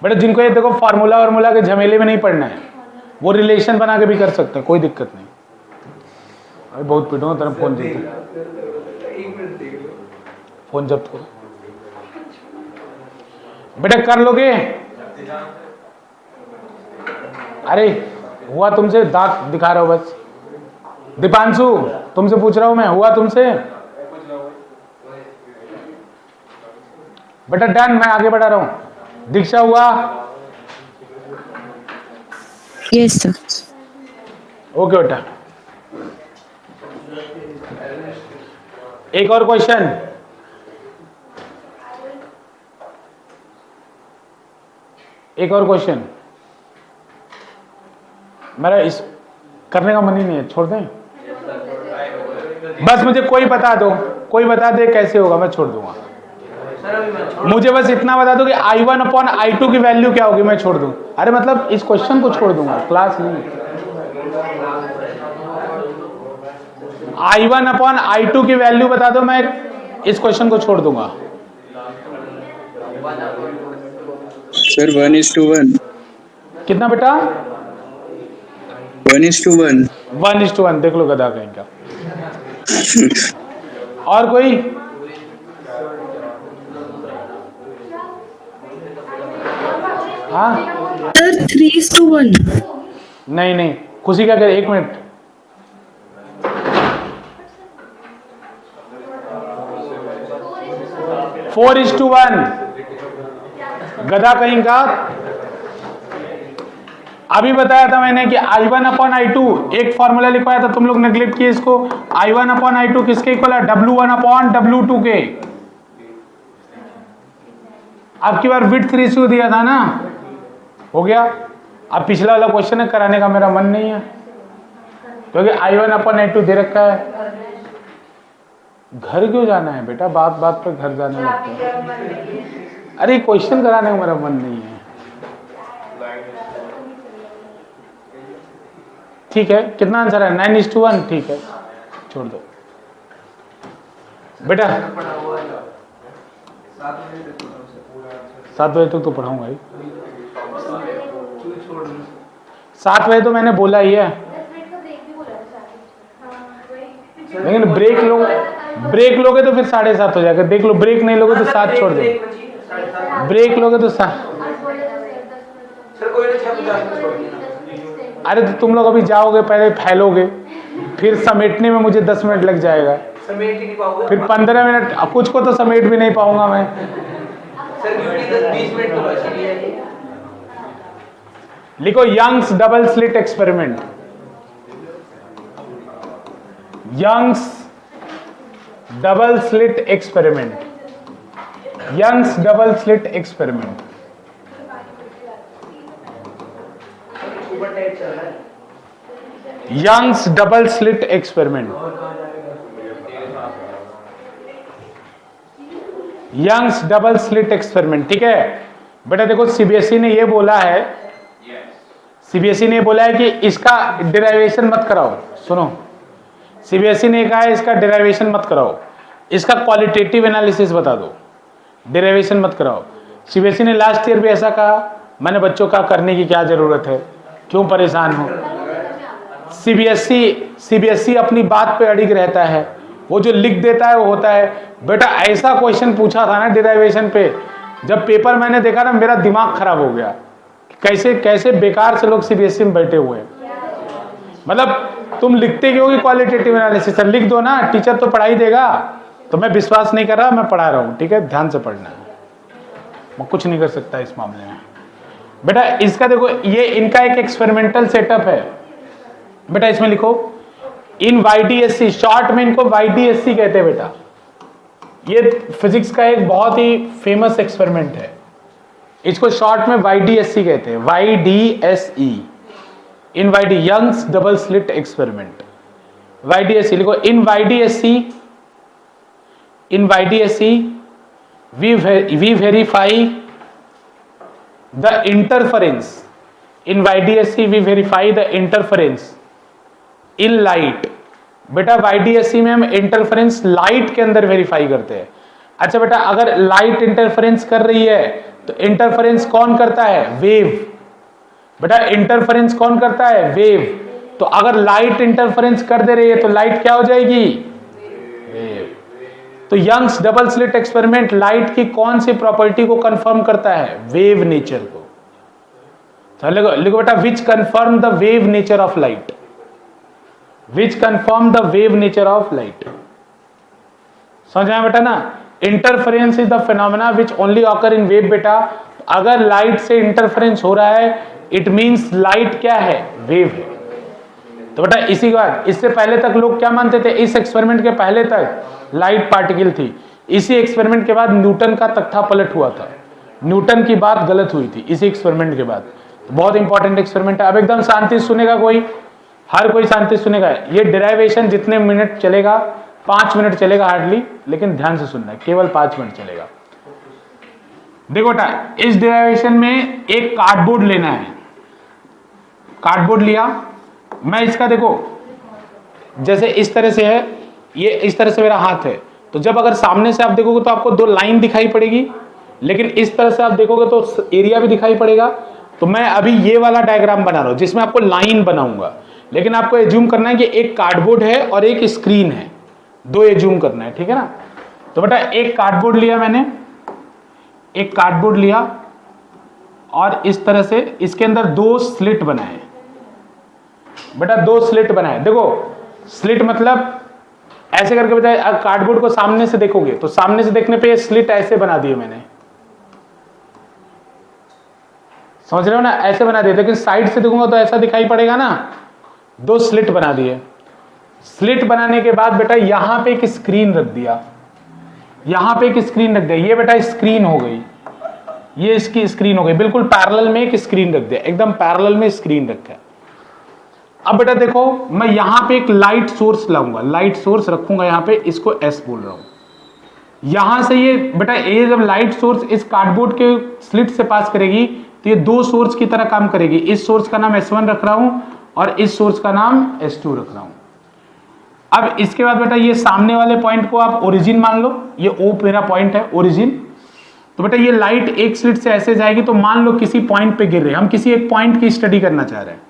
बेटा। जिनको ये देखो फार्मूला वार्मूला के झमेले में नहीं पड़ना है, वो रिलेशन बना के भी कर सकते हैं, कोई दिक्कत नहीं। अरे बहुत पीटूंगा तेरा, फोन जीत, फोन जब्त करो बेटा, कर लोगे। अरे हुआ तुमसे, दांत दिखा रहा हो बस। दीपांशु तुमसे पूछ रहा हूं मैं, हुआ तुमसे बेटा? डन, मैं आगे बढ़ा रहा हूं। दीक्षा हुआ? Yes sir. ओके बेटा, एक और क्वेश्चन। एक और क्वेश्चन, मेरा इस करने का मन ही नहीं है, छोड़ दें बस। मुझे कोई बता दो, कोई बता दे कैसे होगा, मैं छोड़ दूंगा। मुझे बस इतना बता दो कि I1 अपॉन I2 की वैल्यू क्या होगी, मैं छोड़ दूं। अरे मतलब इस क्वेश्चन को छोड़ दूंगा, क्लास नहीं। I1 अपॉन I2 की वैल्यू बता दो, मैं इस क्वेश्चन को छोड़ दूंगा। सर 1:1। कितना बेटा? 1:1। 1:1, देख लो गधा कहीं का। और कोई? हाँ सर 3:1। नहीं नहीं, खुशी क्या करे, एक minute. Four is to one, गधा कहीं का। अभी बताया था मैंने कि I1 अपॉन I2 एक फॉर्मूला लिखवाया था, तुम लोग नेग्लेक्ट किए इसको। I1 अपॉन I2 किसके इक्वल है? W1 अपॉन W2 के। अब की बार विड्थ रेशियो दिया था ना, हो गया। अब पिछला वाला क्वेश्चन है, कराने का मेरा मन नहीं है क्योंकि I1/I2 दे रखा है। घर क्यों जाना है बेटा, बात बात पर घर जाने लगता है। अरे क्वेश्चन कराने का मेरा मन नहीं है। ठीक है, कितना आंसर है? 9:1। ठीक है, छोड़ दो बेटा। 7 बजे तक तो पढ़ाऊंगा ही। 7 बजे तो मैंने बोला ही है, लेकिन ब्रेक लोगे तो फिर 7:30 हो जाएगा। देख लो, ब्रेक नहीं लोगे तो 7 छोड़ दो, ब्रेक लोगे तो 7। अरे तो तुम लोग अभी जाओगे, पहले फैलोगे, फिर समेटने में मुझे 10 मिनट लग जाएगा, फिर 15 मिनट। कुछ को तो समेट भी नहीं पाऊंगा मैं। लिखो Young's double slit experiment. Young's double slit experiment. Young's double slit experiment. Young's double slit experiment. Young's double slit experiment. ठीक है बेटा, देखो सीबीएसई ने ये बोला है, सीबीएसई ने बोला है कि इसका डेरिवेशन मत कराओ। सुनो, सीबीएसई ने कहा है इसका डेरिवेशन मत कराओ, इसका क्वालिटेटिव एनालिसिस बता दो, डेरिवेशन मत कराओ। सीबीएसई ने लास्ट ईयर भी ऐसा कहा। मैंने बच्चों का करने की क्या जरूरत है, क्यों परेशान हो। सीबीएसई अपनी बात पे अड़िग रहता है, वो जो लिख देता है वो होता है। बेटा ऐसा क्वेश्चन पूछा था ना डेरिवेशन पे, जब पेपर मैंने देखा ना मेरा दिमाग खराब हो गया। कैसे कैसे बेकार से लोग सीबीएसई में बैठे हुए हैं। मतलब तुम लिखते क्यों कि क्वालिटेटिव एनालिसिस, लिख दो ना, टीचर तो पढ़ाई देगा। तो मैं विश्वास नहीं कर रहा, मैं पढ़ा रहा हूं। ठीक है, ध्यान से पढ़ना है, मैं कुछ नहीं कर सकता इस मामले में। बेटा इसका देखो, ये इनका एक एक्सपेरिमेंटल सेटअप है। बेटा इसमें लिखो इन YDSC, शॉर्ट में इनको YDSC कहते हैं बेटा। ये फिजिक्स का एक बहुत ही फेमस एक्सपेरिमेंट है, इसको शॉर्ट में YDSC कहते हैं। YDSE, in Young's double slit experiment. YDSC लिखो। इन YDSC we verify the interference. In YDSC we verify the interference in light. बेटा YDSC में हम इंटरफेरेंस लाइट के अंदर वेरीफाई करते हैं। अच्छा बेटा, अगर लाइट इंटरफेरेंस कर रही है तो इंटरफेरेंस कौन करता है? वेव। बेटा इंटरफेरेंस कौन करता है? वेव। तो अगर लाइट इंटरफेरेंस कर दे रही है तो लाइट क्या हो जाएगी? वेव। तो Young's double slit experiment light की कौन सी प्रॉपर्टी को कंफर्म करता है? वेव नेचर को। तो लिखो बेटा, which confirm the wave nature of light. Which confirm the wave nature of light. समझ आया बेटा ना? Interference is the phenomena which only occur in wave. बेटा अगर लाइट से इंटरफेरेंस हो रहा है, इट मींस लाइट क्या है? वेव है। तो बेटा इसी के बाद, इससे पहले तक लोग क्या मानते थे? इस एक्सपेरिमेंट के पहले तक लाइट पार्टिकल थी। इसी एक्सपेरिमेंट के बाद न्यूटन का तख्ता पलट हुआ था, न्यूटन की बात गलत हुई थी इसी एक्सपेरिमेंट के बाद। तो बहुत इंपॉर्टेंट एक्सपेरिमेंट है। अब एकदम शांति सुनेगा कोई, हर कोई शांति सुनेगा। ये डेरिवेशन जितने मिनट चलेगा, 5 मिनट चलेगा हार्डली, लेकिन ध्यान से सुनना है, केवल 5 मिनट चलेगा। देखो बेटा, इस डेरिवेशन में एक कार्डबोर्ड लेना है। कार्डबोर्ड लिया मैं, इसका देखो जैसे इस तरह से है, ये इस तरह से मेरा हाथ है। तो जब अगर सामने से आप देखोगे तो आपको 2 लाइन दिखाई पड़ेगी, लेकिन इस तरह से आप देखोगे तो एरिया भी दिखाई पड़ेगा। तो मैं अभी ये वाला डायग्राम बना रहा हूं जिसमें आपको लाइन बनाऊंगा, लेकिन आपको एज्यूम करना है कि एक कार्डबोर्ड है और एक स्क्रीन है, 2 एज्यूम करना है। ठीक है ना? तो बेटा एक कार्डबोर्ड लिया मैंने, एक कार्डबोर्ड लिया और इस तरह से इसके अंदर 2 स्लिट बनाए। बेटा 2 स्लिट बनाए। देखो स्लिट मतलब ऐसे करके बताया, कार्डबोर्ड को सामने से देखोगे तो सामने से देखने पे ये स्लिट ऐसे बना दिए मैंने, समझ रहे हो ना? ऐसे बना दिए। लेकिन साइड से देखूंगा तो ऐसा दिखाई पड़ेगा ना। 2 स्लिट बना दिए। स्लिट बनाने के बाद बेटा यहां पे एक स्क्रीन रख दिया, यहां पे एक स्क्रीन रख दिया। ये बेटा स्क्रीन हो गई, ये इसकी स्क्रीन हो गई, बिल्कुल पैरेलल में एक स्क्रीन रख दिया, एकदम पैरेलल में स्क्रीन रखा है। अब बेटा देखो, मैं यहां पे एक लाइट सोर्स लाऊंगा, लाइट सोर्स रखूंगा यहां पे, इसको एस बोल रहा हूं। यहां से ये बेटा, ये जब लाइट सोर्स इस कार्डबोर्ड के स्लिट से पास करेगी तो ये दो सोर्स की तरह काम करेगी। इस सोर्स का नाम S1 रख रहा हूं और इस सोर्स का नाम S2 रख रहा हूं। अब इसके बाद बेटा ये सामने वाले पॉइंट को आप ओरिजिन मान लो, ये O मेरा पॉइंट है, ओरिजिन। तो बेटा ये लाइट एक स्लिट से ऐसे जाएगी, तो मान लो किसी पॉइंट पे गिर रही है, हम किसी एक पॉइंट की स्टडी करना चाह रहे हैं,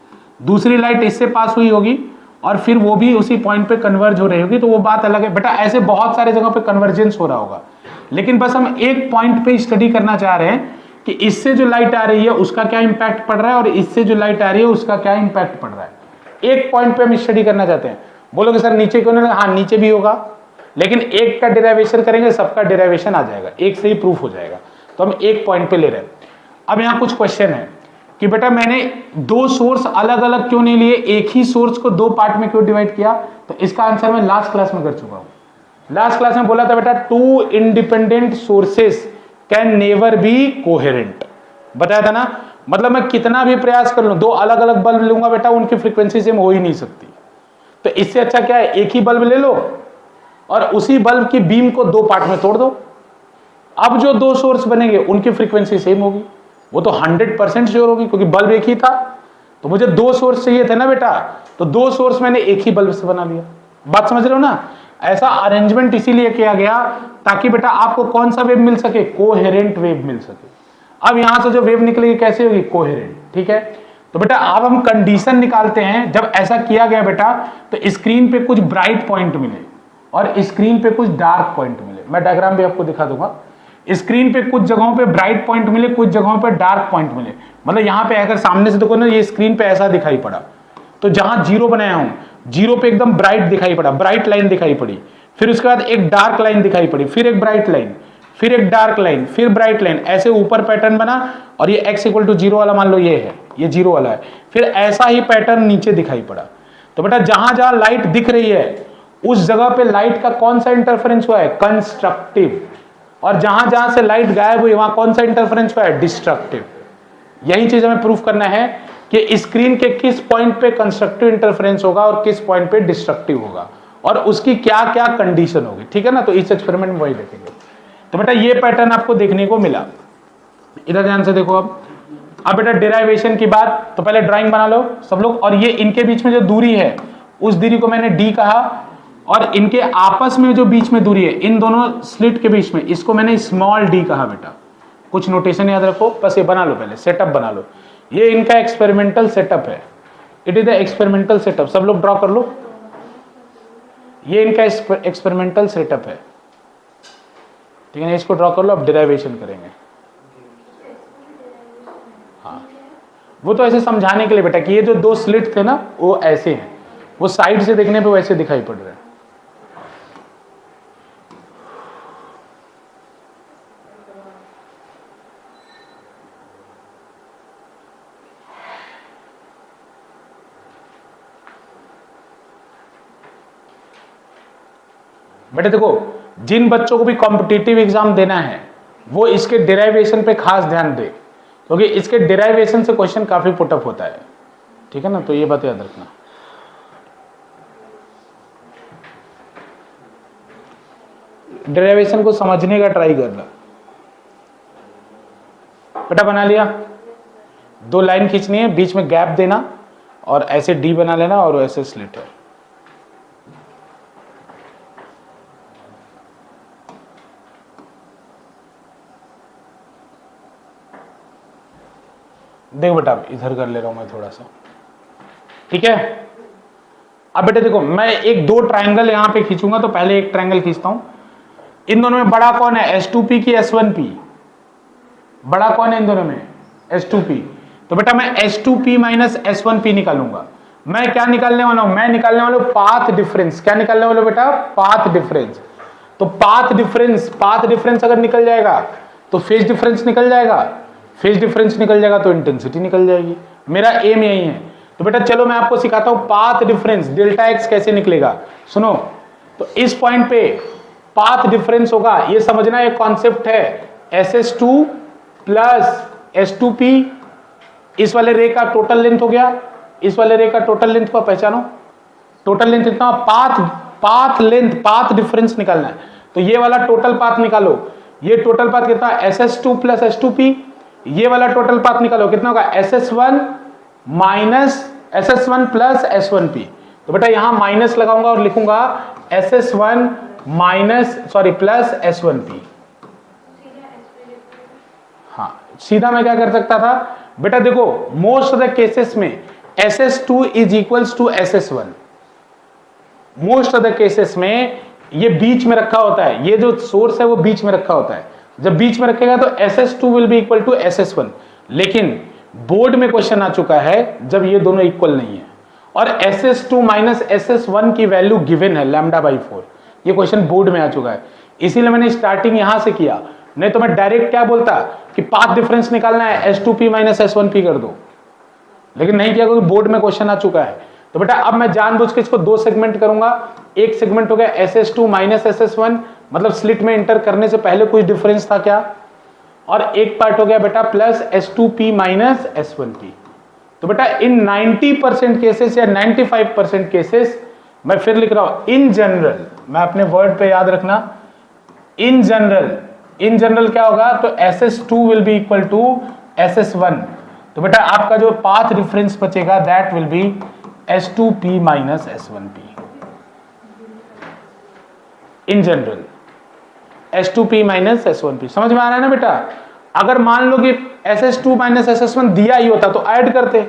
दूसरी लाइट इससे पास हुई होगी और फिर वो भी उसी पॉइंट पे कन्वर्ज हो रही होगी, तो वो बात अलग है बेटा। ऐसे बहुत सारे जगह पे कन्वर्जेंस हो रहा होगा, लेकिन बस हम एक पॉइंट पे स्टडी करना चाह रहे हैं कि इससे जो लाइट आ रही है उसका क्या इंपैक्ट पड़ रहा है और इससे जो लाइट आ रही है उसका क्या इंपैक्ट पड़ रहा है। एक पॉइंट पे हम स्टडी करना चाहते हैं। बोलोगे सर नीचे क्यों नहीं? हाँ, नीचे भी होगा, लेकिन एक का डिराइवेशन करेंगे सबका डिराइवेशन आ जाएगा, एक से ही प्रूफ हो जाएगा। तो हम एक पॉइंट पे ले रहे हैं। अब यहाँ कुछ क्वेश्चन है कि बेटा मैंने दो सोर्स अलग अलग क्यों नहीं लिए, एक ही सोर्स को दो पार्ट में क्यों डिवाइड किया? तो इसका आंसर मैं लास्ट क्लास में कर चुका हूं। लास्ट क्लास में बोला था बेटा, two independent sources can never be coherent, बताया था ना। मतलब मैं कितना भी प्रयास कर लूं, दो अलग अलग बल्ब लूंगा बेटा, उनकी फ्रीक्वेंसी सेम हो ही नहीं सकती। तो इससे अच्छा क्या है, एक ही बल्ब ले लो और उसी बल्ब की बीम को दो पार्ट में तोड़ दो। अब जो दो सोर्स बनेंगे उनकी फ्रीक्वेंसी सेम होगी, वो तो 100% श्योर होगी, क्योंकि बल्ब एक ही था। तो मुझे दो सोर्स चाहिए थे ना बेटा, तो दो सोर्स मैंने एक ही बल्ब से बना लिया। बात समझ रहे हो ना? ऐसा अरेंजमेंट इसीलिए किया गया ताकि बेटा आपको कौन सा वेव मिल सके, कोहेरेंट वेव मिल सके। अब यहां से जो वेव निकलेगी कैसे होगी, कोहेरेंट, ठीक है। तो बेटा अब हम कंडीशन निकालते हैं, जब ऐसा किया गया बेटा तो स्क्रीन पे कुछ ब्राइट पॉइंट मिले और स्क्रीन पे कुछ डार्क पॉइंट मिले। मैं डायग्राम भी आपको दिखा दूंगा। स्क्रीन पे कुछ जगहों पे ब्राइट पॉइंट मिले, कुछ जगहों पे डार्क पॉइंट मिले। मतलब यहां पे अगर सामने से देखो ना, ये स्क्रीन पे ऐसा दिखाई पड़ा, तो जहां जीरो बनाया हूं, जीरो पे एकदम ब्राइट दिखाई पड़ा, ब्राइट लाइन दिखाई पड़ी। फिर उसके बाद एक डार्क लाइन दिखाई पड़ी, फिर एक ब्राइट लाइन, फिर एक डार्क लाइन, फिर ब्राइट लाइन, ऐसे ऊपर पैटर्न बना। और ये x = 0 वाला मान लो ये है, ये 0 वाला है। फिर ऐसा ही पैटर्न नीचे दिखाई पड़ा। तो बेटा जहां जहां लाइट दिख रही है उस जगह पे लाइट का कौन सा इंटरफेरेंस हुआ है, कंस्ट्रक्टिव। और जहां जहां से लाइट गायब हुई वहां कौन सा इंटरफेरेंस हुआ है, डिस्ट्रक्टिव। यही चीज हमें प्रूफ करना है कि स्क्रीन के किस पॉइंट पे कंस्ट्रक्टिव इंटरफेरेंस होगा और किस पॉइंट पे डिस्ट्रक्टिव होगा, और उसकी क्या क्या कंडीशन होगी, ठीक है ना। तो इस एक्सपेरिमेंट में वही देखेंगे। तो बेटा ये पैटर्न आपको देखने को मिला। इधर ध्यान से देखो। अब बेटा डेराइवेशन की बात, तो पहले ड्राइंग बना लो सब लोग। और ये इनके बीच में जो दूरी है उस दूरी को मैंने d कहा, और इनके आपस में जो बीच में दूरी है इन दोनों स्लिट के बीच में, इसको मैंने स्मॉल d कहा। बेटा कुछ नोटेशन याद रखो, बस ये बना लो, पहले सेटअप बना लो। ये इनका एक्सपेरिमेंटल सेटअप है, it is the experimental setup. सब लोग ड्रॉ कर लो, ये इनका एक्सपेरिमेंटल सेटअप है, ठीक है ना। इसको ड्रॉ कर लो, अब डेराइवेशन करेंगे। हाँ, वो तो ऐसे समझाने के लिए बेटा कि ये जो दो स्लिट थे ना वो ऐसे हैं, वो साइड से देखने पे वैसे दिखाई पड़ रहे हैं। बेटे देखो, जिन बच्चों को भी कॉम्पिटिटिव एग्जाम देना है वो इसके डेराइवेशन पे खास ध्यान दे, क्योंकि इसके डेराइवेशन से क्वेश्चन काफी पुटअप होता है, ठीक है ना। तो ये बात याद रखना। डेरिवेशन को समझने का ट्राई करना। बेटा बना लिया, दो लाइन खींचनी है, बीच में गैप देना और ऐसे डी बना लेना और ऐसे स्लिट है। देखो बेटा इधर कर ले रहा हूं मैं थोड़ा सा, ठीक है। अब बेटे देखो, मैं एक दो ट्रायंगल यहां पे खींचूंगा, तो पहले एक ट्रायंगल खींचता हूं। इन दोनों में बड़ा कौन है, S2P की S1P? बड़ा कौन है इन दोनों में, S2P। तो बेटा मैं S2P माइनस S1P निकालूंगा। मैं क्या निकालने वाला हूं, मैं निकालने वाला हूं पाथ डिफरेंस। क्या निकालने वाला बेटा, पाथ डिफरेंस। तो पाथ डिफरेंस अगर निकल जाएगा तो फेज डिफरेंस निकल जाएगा, फेज डिफरेंस निकल जाएगा तो इंटेंसिटी निकल जाएगी। मेरा एम यही है। तो बेटा चलो मैं आपको सिखाता हूं पाथ डिफरेंस डेल्टा एक्स कैसे निकलेगा। सुनो, तो इस पॉइंट पे पाथ डिफरेंस होगा, ये समझना एक कॉन्सेप्ट है SS2 प्लस S2P, इस वाले रे का टोटल लेंथ हो गया, इस वाले रे का टोटल लेंथ को पहचानो, टोटल लेंथ कितना, पाथ लेंथ, पाथ डिफरेंस निकालना है, तो ये वाला टोटल पाथ निकालो, ये टोटल पाथ कितना, SS2 प्लस S2P, ये वाला टोटल पाथ निकालो कितना होगा, SS1 minus SS1 plus S1P। तो बेटा यहां माइनस लगाऊंगा और लिखूंगा SS1 प्लस S1P। हाँ, सीधा मैं क्या कर सकता था बेटा, देखो मोस्ट ऑफ द केसेस में SS2 is equals to SS1, most of the cases में ये बीच में रखा होता है, ये जो सोर्स है वो बीच में रखा होता है, जब बीच में रखेगा तो SS2 will be equal to SS1। लेकिन बोर्ड में क्वेश्चन आ चुका है जब ये दोनों इक्वल नहीं है और SS2 माइनस SS1 की वैल्यू गिवन है λ/4, ये क्वेश्चन बोर्ड में आ चुका है, इसीलिए मैंने स्टार्टिंग यहां से किया, नहीं तो मैं डायरेक्ट क्या बोलता कि पाथ डिफरेंस निकालना है, S2P माइनस S1P कर दो, लेकिन नहीं किया क्योंकि बोर्ड में क्वेश्चन आ चुका है। तो बेटा अब मैं जानबूझ के इसको दो सेगमेंट करूंगा, एक सेगमेंट हो गया SS2 माइनस SS1, मतलब स्लिट में एंटर करने से पहले कुछ डिफरेंस था क्या, और एक पार्ट हो गया बेटा प्लस S2P माइनस S1P। तो बेटा इन 90% केसेस या 95% केसेस, मैं फिर लिख रहा हूं इन जनरल, मैं अपने वर्ड पे याद रखना, इन जनरल क्या होगा, तो SS2 will be equal to SS1, तो बेटा आपका जो पाथ डिफरेंस बचेगा that will be S2P minus S1P। In general S2P minus S1P, समझ में आ रहा है ना बेटा। अगर मान लो कि SS2 माइनस SS1 दिया ही होता तो ऐड करते,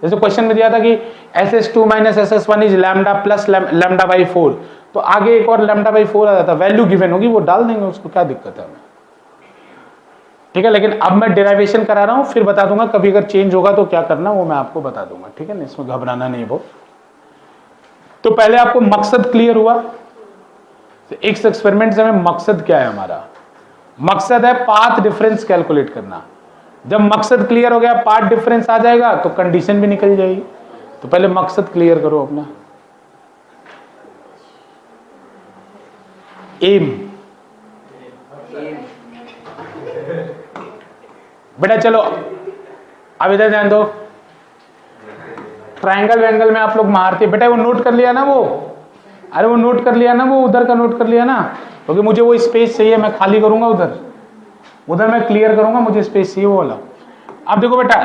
जैसे क्वेश्चन में दिया था कि SS2 minus SS1 is lambda plus λ/4, तो आगे एक और λ/4 आ जाता, वैल्यू गिवन होगी वो डाल देंगे, उसको क्या दिक्कत है हमें, ठीक है। लेकिन अब मैं डेरिवेशन करा रहा हूं, फिर बता दूंगा कभी अगर चेंज होगा तो क्या करना वो मैं आपको बता दूंगा, ठीक है ना, इसमें घबराना नहीं वो। तो पहले आपको मकसद क्लियर हुआ, इस एक्सपेरिमेंट से हमें मकसद क्या है, हमारा मकसद है पाथ डिफरेंस कैलकुलेट करना। जब मकसद क्लियर हो गया, पाथ डिफरेंस आ जाएगा तो कंडीशन भी निकल जाएगी। तो पहले मकसद क्लियर करो अपना, एम बेटा। चलो अब इधर ध्यान दो, ट्रायंगल वैंगल में आप लोग मारते बेटा, वो नोट कर लिया ना, वो अरे वो नोट कर लिया ना, वो उधर का नोट कर लिया ना, क्योंकि मुझे वो स्पेस चाहिए, मैं खाली करूंगा उधर मैं क्लियर करूंगा, मुझे स्पेस चाहिए वो वाला। अब देखो बेटा,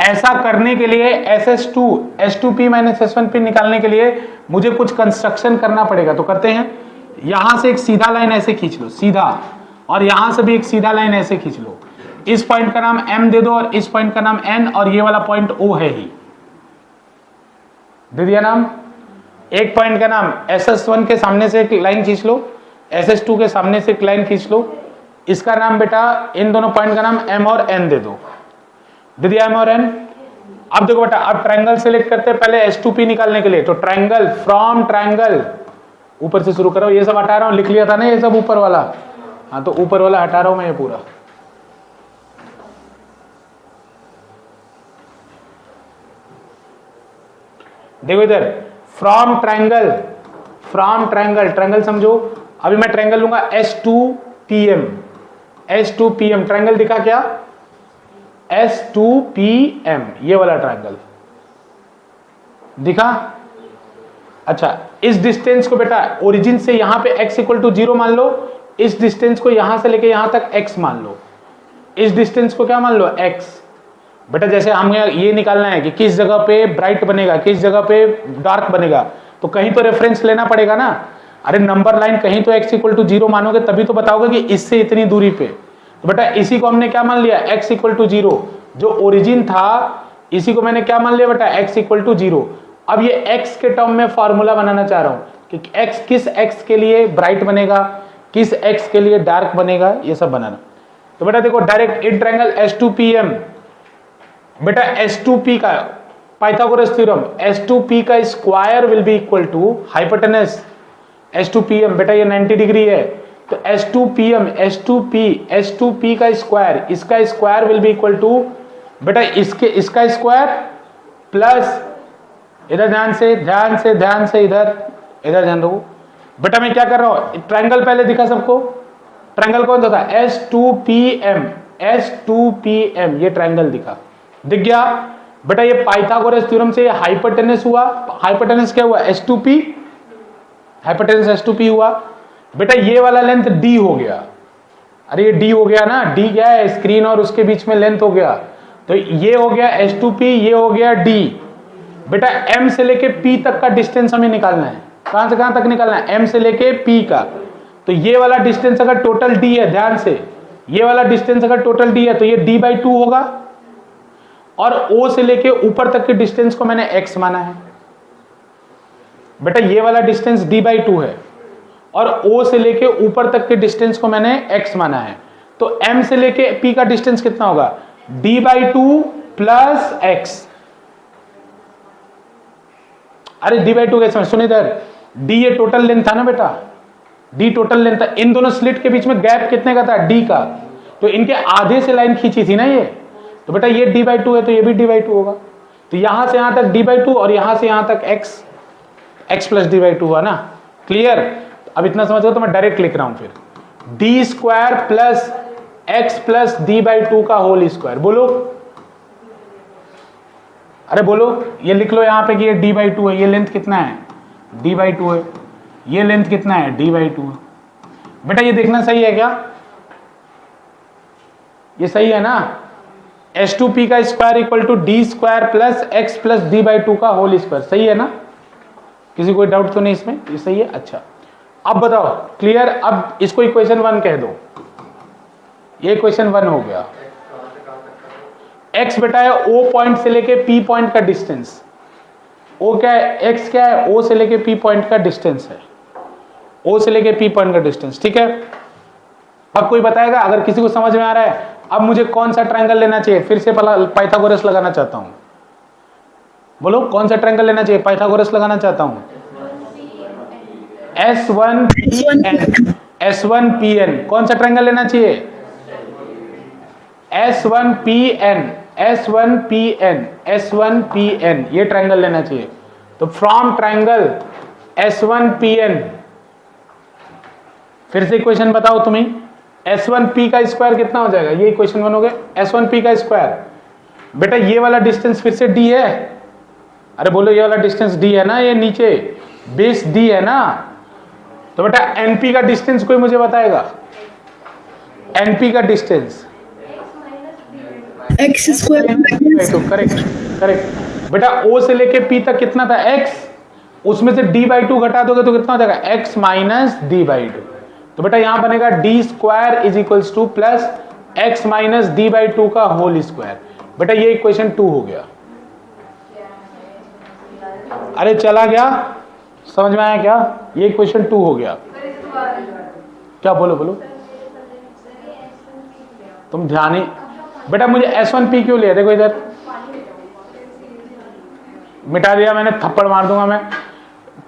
ऐसा करने के लिए S2P माइनस S1P निकालने के लिए मुझे कुछ कंस्ट्रक्शन करना पड़ेगा, तो करते हैं। यहां से एक सीधा लाइन ऐसे खींच लो, सीधा, और यहां से भी एक सीधा लाइन ऐसे खींच लो, इस पॉइंट का नाम M दे दो और इस पॉइंट का नाम N, और ये वाला पॉइंट O है ही, दे दिया नाम। एक पॉइंट का नाम SS1 के सामने से एक लाइन खींच लो, SS2 के सामने से एक लाइन खींच लो, इसका नाम बेटा, इन दोनों पॉइंट का नाम M और N दे दो, दे दिया M और N। अब देखो बेटा, अब ट्रायंगल सेलेक्ट करते हैं पहले S2P निकालने के लिए, तो ट्रायंगल, फ्रॉम ट्रायंगल, ऊपर से शुरू करो, ये सब हटा रहा हूं, लिख लिया था ना ये सब ऊपर वाला, हाँ तो ऊपर वाला हटा रहा हूं मैं ये पूरा। देखो इधर, फ्रॉम ट्रायंगल, ट्रायंगल समझो, अभी मैं ट्रायंगल लूंगा S2PM, ट्रायंगल दिखा क्या, S2PM, ये वाला ट्रायंगल दिखा। अच्छा, इस डिस्टेंस को बेटा ओरिजिन से यहां पे x इक्वल टू 0 मान लो, इस डिस्टेंस को यहां से लेके यहां तक x मान लो, इस डिस्टेंस को क्या मान लो, x। बेटा जैसे हमें ये निकालना है कि किस जगह पे ब्राइट बनेगा, किस जगह पे डार्क बनेगा, तो कहीं तो रेफरेंस लेना पड़ेगा ना। अरे नंबर लाइन कहीं तो x इक्वल टू 0 मानोगे तभी तो बताओगे कि इससे इतनी दूरी पे, तो बेटा इसी को हमने क्या मान लिया, x इक्वल टू 0, जो ओरिजिन था इसी को मैंने क्या मान लिया बेटा, x इक्वल टू 0। अब ये x के टर्म में फॉर्मूला बनाना चाह रहा हूं कि x किस x के लिए ब्राइट बनेगा, किस x के लिए डार्क बनेगा, ये सब बनाना। तो बेटा देखो डायरेक्ट इन ट्रायंगल S2PM, बेटा S2P का पाइथागोरस थ्योरम, S2P का square will be equal to hypotenuse S2PM, बेटा ये 90 डिग्री है, तो S2P का स्क्वायर, इसका square will be equal to बेटा इसका स्क्वायर प्लस, इधर ध्यान से इधर ध्यान दो बेटा, मैं क्या कर रहा हूं, ट्रायंगल पहले दिखा सबको, ट्रायंगल कौन सा था, S2PM, ये ट्रायंगल दिखा, दिख गया बेटा। ये पाइथागोरस थ्योरम से हाइपोटेनस हुआ, हाइपोटेनस क्या हुआ? S2P, हाइपोटेनस S2P हुआ बेटा। ये वाला लेंथ D हो गया, अरे ये D हो गया ना, D क्या है? स्क्रीन और उसके बीच में लेंथ हो गया, तो ये हो गया S2P, ये हो गया D बेटा। M से लेके P तक का डिस्टेंस हमें निकालना है, कहां से कहां तक निकालना है? M से लेके P का, तो ये वाला डिस्टेंस अगर टोटल D है, ध्यान से, ये वाला डिस्टेंस अगर टोटल D है तो ये D/2 होगा, और O से लेके ऊपर तक के डिस्टेंस को मैंने X माना है बेटा। ये वाला डिस्टेंस D/2 है, और O से लेके ऊपर तक के डिस्टेंस को मैंने X माना है, तो M से लेके P का डिस्टेंस कितना होगा? D/2 plus X। अरे D/2 कैसे? सुन इधर, D ये टोटल लेंथ था ना बेटा, D टोटल लेंथ था। इन दोनों स्लिट के बीच में गैप कितने का था? D का, तो इनके आधे से लाइन खींची थी ना ये, तो बेटा ये D/2 है तो ये भी D/2 होगा। तो यहां से यहां तक D/2 और यहां से यहां तक X प्लस D/2 हुआ ना, क्लियर? अब इतना समझ गए तो मैं डायरेक्ट लिख रहा हूं, फिर D² plus X plus D/2 का होल स्क्वायर। बोलो, अरे बोलो, ये लिख लो यहां पे कि ये D/2 है। ये लेंथ कितना है? D/2 है। ये लेंथ कितना है? D/2 है बेटा। ये देखना सही है क्या? ये सही है ना? S2P का square equal to D² plus X plus D/2 का होल स्क्वायर, सही है ना? किसी कोई डाउट तो नहीं इसमें? ये सही है। अच्छा, अब बताओ, क्लियर? अब इसको इक्वेशन 1 कह दो, ये इक्वेशन 1 हो गया। X बेटा है O पॉइंट से लेके P पॉइंट का डिस्टेंस। O क्या है? X क्या है? O से लेके P पॉइंट का डिस्टेंस है, O से लेके P पॉइंट का डिस्टेंस, ठीक है? अब कोई बताएगा अगर किसी को समझ में आ रहा है? अब मुझे कौन सा ट्रायंगल लेना चाहिए? फिर से पाइथागोरस लगाना चाहता हूं, बोलो कौन सा ट्रायंगल लेना चाहिए? पाइथागोरस लगाना चाहता हूं। S1PN, कौन सा ट्रायंगल लेना चाहिए? S1PN, ये ट्रायंगल लेना चाहिए। तो फ्रॉम ट्रायंगल S1PN, फिर से इक्वेशन बताओ तुम्हें, S1P का स्क्वायर कितना हो जाएगा? ये इक्वेशन 1 हो गया। S1P का स्क्वायर बेटा, ये वाला डिस्टेंस फिर से D है, अरे बोलो ये वाला डिस्टेंस D है ना, ये नीचे बेस D है ना, तो बेटा NP का डिस्टेंस कोई मुझे बताएगा? NP का डिस्टेंस X²। करेक्ट बेटा। O से लेके P तक कितना था? X, उसमें से D/2 घटा दोगे तो कितना हो जाएगा? X minus D/2। तो बेटा यहां बनेगा D² is equals two plus X minus D/2 का होल स्क्वायर। बेटा ये इक्वेशन 2 हो गया। अरे चला गया, समझ में आया क्या? ये इक्वेशन 2 हो गया। क्या? बोलो बोलो, तुम ध्यान ही बेटा। मुझे S1P क्यों लिया? देखो इधर मिटा दिया मैंने, थप्पड़ मार दूंगा मैं।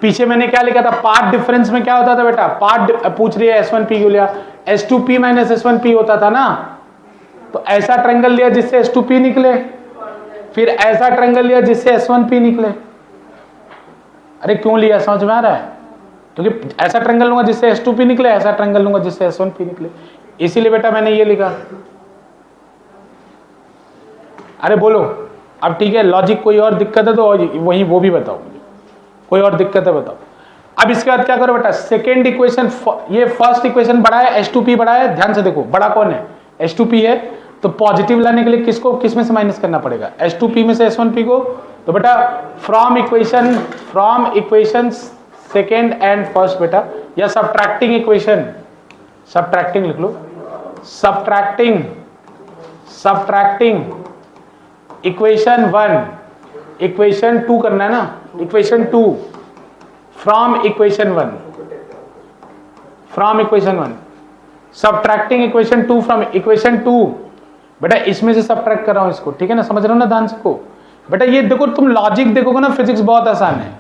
पीछे मैंने क्या लिखा था? पार्ट डिफरेंस में क्या होता था बेटा? पार्ट पूछ रही है S1P क्यों लिया? S2P माइनस S1P होता था ना, तो ऐसा ट्रायंगल लिया जिससे S2P निकले, फिर ऐसा ट्रायंगल लिया जिससे S1P निकले। अरे क्यों लिया? समझ में आ रहा है? क्योंकि ऐसा ट्रायंगल लूंगा जिससे S2P निकले, ऐसा ट्रायंगल लूंगा जिससे S1P निकले, इसीलिए बेटा मैंने ये लिखा। अरे बोलो अब, ठीक है? लॉजिक कोई और दिक्कत है तो वही वो भी बताओ मुझे, कोई और दिक्कत है बताओ। अब इसके बाद क्या करो बेटा? सेकेंड इक्वेशन, ये फर्स्ट इक्वेशन बड़ा है, S2P बड़ा है, ध्यान से देखो, बड़ा कौन है? S2P है, तो पॉजिटिव लाने के लिए किसको किस में से माइनस करना पड़ेगा? S2P में से S1P को। तो बेटा from equation second and first बेटा, या सब्ट्रैक्टिंग इक्वेशन, सब्ट्रैक्टिंग लिख लो, सब्ट्रैक्टिंग इक्वेशन 1, इक्वेशन 2 करना है ना, equation 2 from equation 1, subtracting equation 2 from equation 2। बेटा इसमें से सब्ट्रैक्ट कर रहा हूं इसको, ठीक है ना? समझ रहे हो ना ध्यान से को? बेटा ये देखो, तुम लॉजिक देखोगे ना, फिजिक्स बहुत आसान है।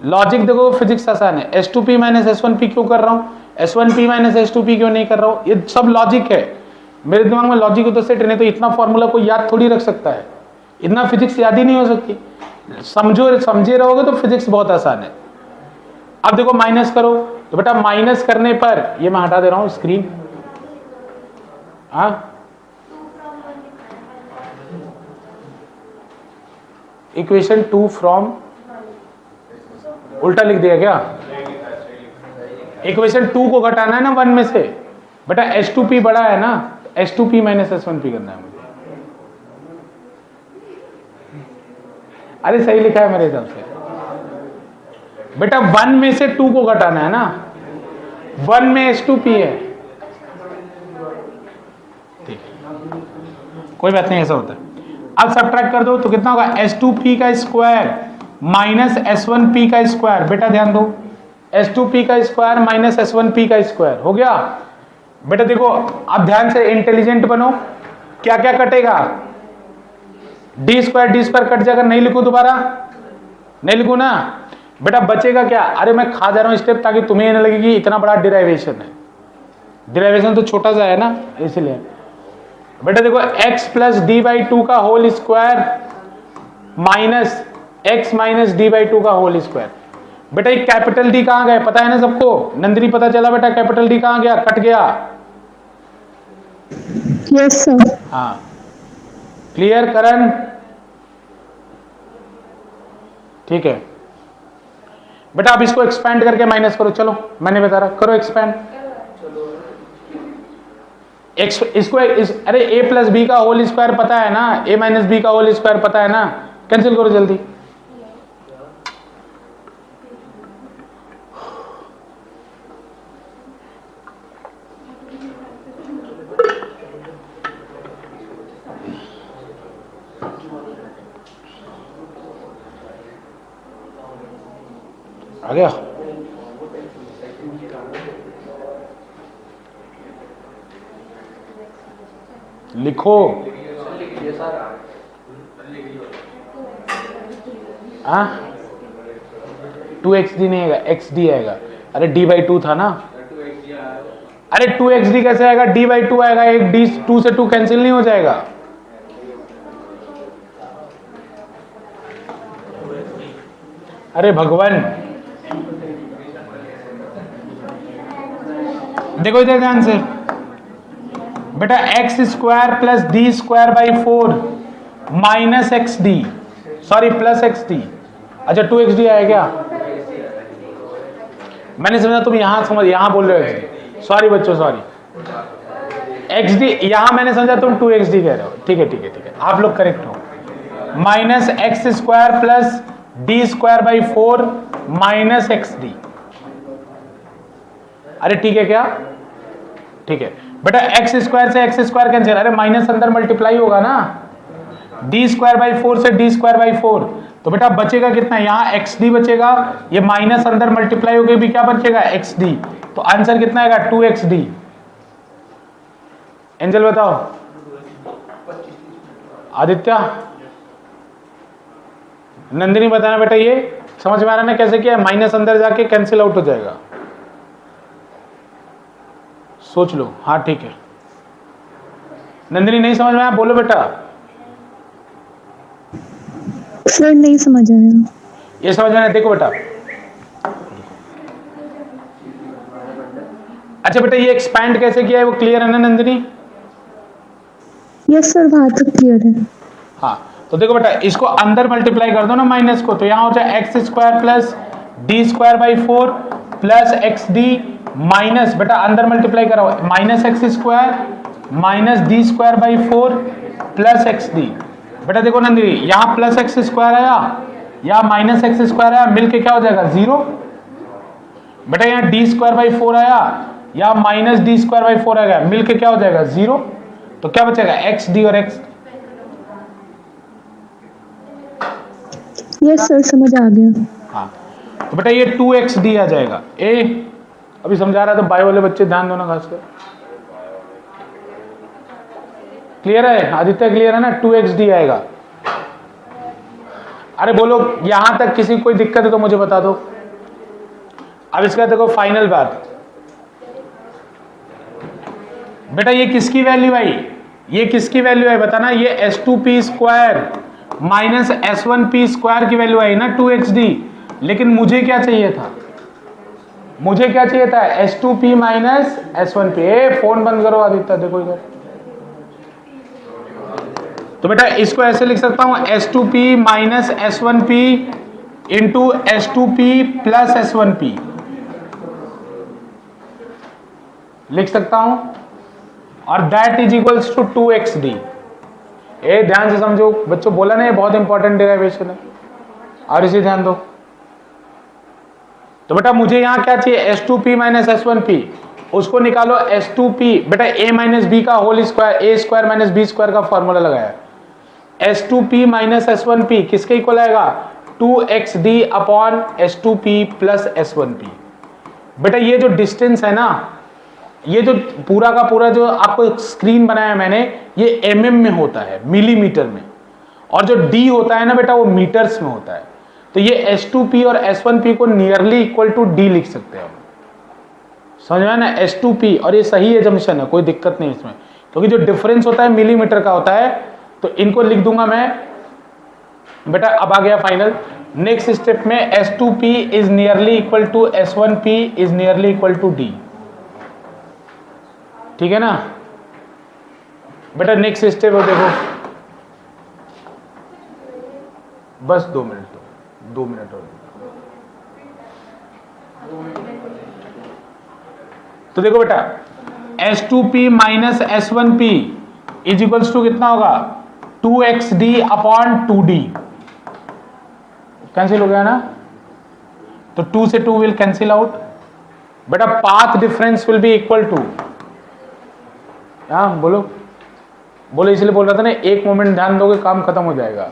लॉजिक देखो, फिजिक्स आसान है। S2P माइनस S1P क्यों कर रहा हूं? S1P माइनस S2P क्यों नहीं कर रहा हूं? ये सब लॉजिक है। मेरे दिमाग में लॉजिक तो सेट नहीं, तो इतना फॉर्मूला कोई याद थोड़ी रख सकता है, इतना फिजिक्स याद ही नहीं हो सकती। समझे रहोगे तो फिजिक्स बहुत आसान है। अब देखो माइनस करो, तो बेटा माइनस करने पर, ये मैं हटा दे रहा हूं स्क्रीन, हाँ इक्वेशन 2 फ्रॉम, उल्टा लिख दिया क्या? इक्वेशन 2 को घटाना है ना 1 में से, बेटा H2P बड़ा है ना, H2P माइनस S1P करना है मुझे। अरे सही लिखा है मेरे हिसाब से बेटा, 1 में से 2 को घटाना है ना, 1 में H2P है, ठीक है कोई बात नहीं, ऐसा होता है। अब सब्ट्रैक्ट कर दो तो कितना होगा, H2P का स्क्वायर माइनस S1P का स्क्वायर। बेटा ध्यान दो, H2P का स्क्वायर माइनस S1P का स्क्वायर हो गया। बेटा देखो अब ध्यान से इंटेलिजेंट बनो, क्या क्या कटेगा, डी स्क्वायर कट जाएगा, नहीं लिखू दोबारा, नहीं लिखू ना बेटा, बचेगा क्या, अरे मैं खा जा रहा हूं स्टेप ताकि तुम्हें ना लगे कि इतना बड़ा डिराइवेशन है, डिराइवेशन तो छोटा सा है ना, इसलिए बेटा देखो x प्लस डी बाई 2 का whole square minus x minus d by 2 का होल स्क्वायर। बेटा ये कैपिटल डी कहां गए, पता है ना सबको, नंदिनी पता चला बेटा कैपिटल डी कहां गया, कट गया। Yes sir. हाँ क्लियर करण, ठीक है बेटा। अब इसको एक्सपैंड करके माइनस करो, चलो मैंने बता रहा, करो एक्सपैंड। अरे a प्लस बी का होल स्क्वायर पता है ना, a माइनस बी का होल स्क्वायर पता है ना, कैंसिल करो जल्दी। आ गया, लिखो। हाँ 2xd नहीं आएगा, xd आएगा। अरे d बाई 2 था ना, अरे 2xd कैसे आएगा, d बाई 2 आएगा, एक d 2 से 2 कैंसिल नहीं हो जाएगा। अरे भगवान, देखो इधर ध्यान से बेटा, x square plus D square by 4 minus x D, sorry plus x D. अच्छा 2xd आया क्या, मैंने समझा तुम यहां समझ, यहां बोल रहे हो, सॉरी बच्चों सॉरी, xd यहां मैंने समझा तुम 2xd कह रहे हो, ठीक है ठीक है ठीक है, आप लोग करेक्ट हो। Minus x square plus D square by 4 minus x D. अरे ठीक है क्या, ठीक है बेटा, एक्स स्क्वायर से एक्स स्क्वायर कैंसिल, अरे माइनस अंदर मल्टीप्लाई होगा ना, डी स्क्वायर बाई 4 से डी स्क्वायर बाई 4, तो बेटा बचेगा कितना, यहाँ एक्स डी बचेगा, ये माइनस अंदर मल्टीप्लाई होकर भी क्या बचेगा, एक्स डी, तो आंसर कितना आएगा 2xd। एंजल बताओ, आदित्य, नंदिनी बताना बेटा, ये समझ में आ रहा है ना कैसे किया, माइनस अंदर जाके कैंसिल आउट हो जाएगा, सोच लो। हाँ ठीक है, नंदिनी नहीं समझ में आया, बोलो बेटा। सर नहीं समझ आया। ये समझ में आया, देखो बेटा, अच्छा बेटा ये एक्सपैंड कैसे किया है वो क्लियर है ना नंदिनी? यस सर, वहां तक क्लियर है। हाँ तो देखो बेटा, इसको अंदर मल्टीप्लाई कर दो ना माइनस को, तो यहां हो जाए x square plus D square by 4 plus x D minus, बेटा अंदर मल्टीप्लाई कराओ, minus x square minus D square by 4 plus x D. बेटा देखो नंदिनी, यहाँ प्लस एक्स स्क्वायर आया, यहाँ माइनस एक्स स्क्वायर आया, मिलके क्या हो जाएगा 0। बेटा यहाँ डी स्क्वायर बाई 4 आया, यहाँ माइनस डी स्क्वायर बाई 4 आ गया, मिलके क्या हो जाएगा 0, तो क्या बचेगा एक्स डी और एक्स। यस सर, समझ आ गया। हाँ तो बेटा ये 2xd आ जाएगा। ए अभी समझा रहा था, बायो वाले बच्चे ध्यान दो ना खासकर, क्लियर है आदित्य, क्लियर है ना, 2xd आएगा। अरे बोलो यहां तक किसी कोई दिक्कत है तो मुझे बता दो। अब इसका देखो फाइनल बात, बेटा ये किसकी वैल्यू आई, ये किसकी वैल्यू है बताना, ये S2p square minus S1p square की वैल्यू आई ना 2xd, लेकिन मुझे क्या चाहिए था, मुझे क्या चाहिए था S2p माइनस S1p। फोन बंद करो आदित्य, देखो इधर, तो बेटा इसको ऐसे लिख सकता हूं S2P minus S1P into S2P plus S1P लिख सकता हूं, और that is equals to 2xd। ए ध्यान से समझो बच्चों, बोला ना ये बहुत इंपॉर्टेंट डेरिवेशन है, और इसे ध्यान दो। तो बेटा मुझे यहां क्या चाहिए, S2P माइनस S1P, उसको निकालो S2P। बेटा a माइनस बी का होल स्क्वायर, ए स्क्वायर माइनस बी स्क्वायर का फॉर्मूला लगाया। S2P माइनस S1P किसके इक्वल आएगा, 2xd upon S2P plus S1P। बेटा ये जो डिस्टेंस है ना, ये जो पूरा का पूरा जो आपको स्क्रीन बनाया मैंने, ये mm में होता है, मिलीमीटर में, और जो d होता है ना बेटा वो मीटर्स में होता है। तो ये S2P और S1P को नियरली इक्वल टू d लिख सकते हैं, समझ में ना, S2P, और ये सही एजम्पशन है, कोई दिक्कत नहीं इसमें, क्योंकि जो डिफरेंस होता है मिलीमीटर का होता है। तो इनको लिख दूंगा मैं बेटा। अब आ गया फाइनल नेक्स्ट स्टेप में, S2P is nearly equal to S1P is nearly equal to d, ठीक है ना बेटा। नेक्स्ट स्टेप हो देखो, बस 2 मिनट, 2 मिनट और। तो देखो बेटा S2P minus S1P is equals to कितना होगा, 2xd अपॉन 2d। कैंसिल हो गया ना, तो 2 से 2 विल कैंसिल आउट। बेटा path difference will be equal to, हाँ बोलो बोलो, इसलिए बोल रहा था ना, एक मोमेंट ध्यान दोगे काम खत्म हो जाएगा।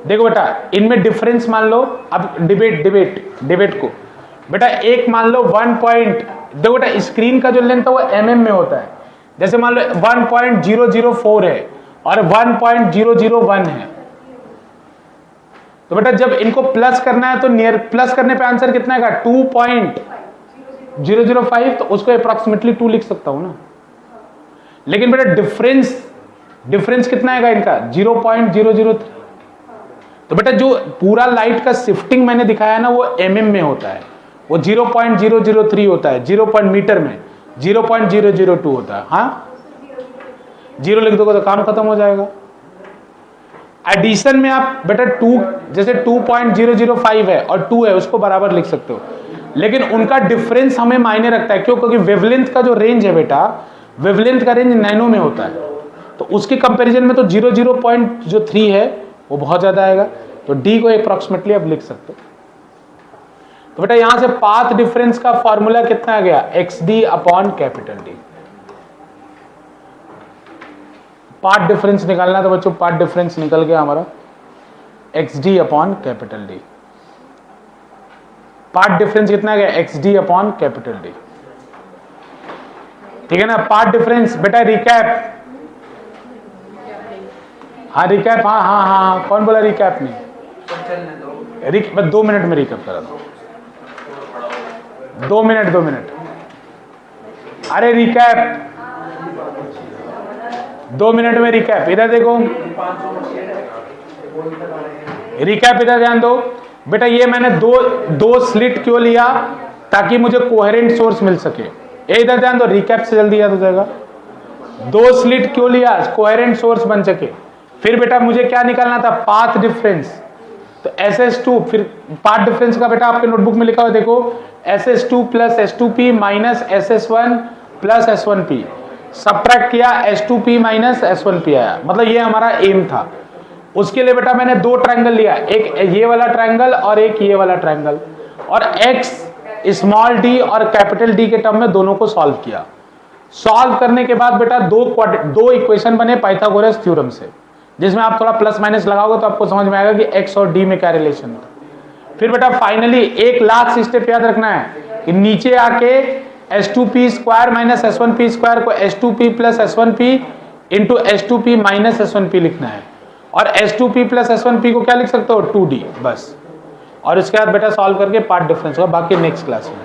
देखो बेटा इनमें डिफरेंस मान लो, अब डिबेट को बेटा एक मान लो 1 पॉइंट, देखो बेटा स्क्रीन का जो लेंथ है वो mm में होता है। जैसे मान लो 1.004 है और 1.001 है, तो बेटा जब इनको प्लस करना है तो नियर प्लस करने पे आंसर कितना आएगा, 2.005, तो उसको अप्रॉक्सीमेटली 2 लिख सकता हूं ना। लेकिन बेटा डिफरेंस कितना आएगा इनका, 0.003। तो बेटा जो पूरा लाइट का शिफ्टिंग मैंने दिखाया ना वो mm में होता है, वो 0.003 होता है, 0 मीटर में 0.002 होता है। हाँ 0 लिख दोगे तो काम खत्म हो जाएगा। एडिशन में आप बेटा 2, जैसे 2.005 है और 2 है, उसको बराबर लिख सकते हो, लेकिन उनका डिफरेंस हमें मायने रखता है। क्यों, क्योंकि वेवलेंथ का जो रेंज है बेटा, वेवलेंथ का रेंज नैनो में होता है, तो उसके कंपैरिजन में तो 0.03 है वो बहुत ज्यादा आएगा। तो d को अप्रॉक्सीमेटली आप लिख सकते हो। तो बेटा यहां से पाथ डिफरेंस का फॉर्मूला कितना आ गया, xd upon capital D। Path difference निकालना तो बच्चों पाथ डिफरेंस निकल गया हमारा, xd upon capital D। Path difference कितना आ गया, xd अपॉन कैपिटल D, ठीक है ना। पाथ डिफरेंस बेटा रिकैप, हाँ रिकैप, हाँ कौन बोला रिकैप नहीं, बस 2 मिनट में रिकैप करा दो, 2 मिनट, अरे रिकैप 2 मिनट में रिकैप। इधर देखो रिकैप, इधर ध्यान दो बेटा। ये मैंने दो स्लिट क्यों लिया, ताकि मुझे कोहेरेंट सोर्स मिल सके। इधर ध्यान दो, रिकैप से जल्दी याद हो जाएगा। 2 स्लिट क्यों लिया, कोहेरेंट सोर्स बन सके। फिर बेटा मुझे क्या निकालना था, पाथ डिफरेंस। तो SS2, फिर पाथ डिफरेंस का बेटा आपके नोटबुक में लिखा हुआ देखो, SS2 plus S2P minus SS1 plus S1P, subtract किया S2P माइनस S1P आया, मतलब ये हमारा एम था। उसके लिए बेटा मैंने 2 ट्रायंगल लिया, एक ये वाला ट्रायंगल और एक ये वाला ट्रायंगल, और x स्मॉल d और कैपिटल D के टर्म में दोनों को सॉल्व किया। सॉल्व करने के बाद बेटा दो इक्वेशन बने पाइथागोरस थ्योरम से, जिसमें आप थोड़ा प्लस माइनस लगाओगे तो आपको समझ में आएगा कि x और d में क्या रिलेशन है। फिर बेटा फाइनली एक लास्ट स्टेप याद रखना है कि नीचे आके S2P square minus S1P square को S2P plus S1P into S2P minus S1P लिखना है, और S2P प्लस S1P को क्या लिख सकते हो, 2D बस। और इसके बाद बेटा सॉल्व करके पार्ट डिफरेंस होगा, बाकी नेक्स्ट क्लास में,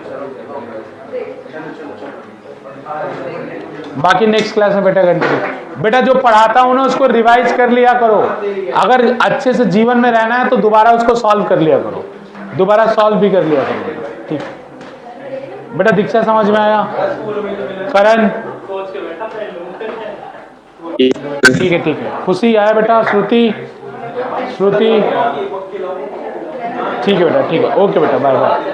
बाकी नेक्स्ट क्लास में बेटा कंटिन्यू। बेटा जो पढ़ाता हूं ना उसको रिवाइज कर लिया करो, अगर अच्छे से जीवन में रहना है तो दोबारा उसको सॉल्व कर लिया करो, दोबारा सॉल्व भी कर लिया करो, ठीक बेटा। दीक्षा समझ में आया, करण ठीक है। खुशी आया बेटा, श्रुति ठीक है बेटा, ठीक है, ओके बेटा, बाय बाय।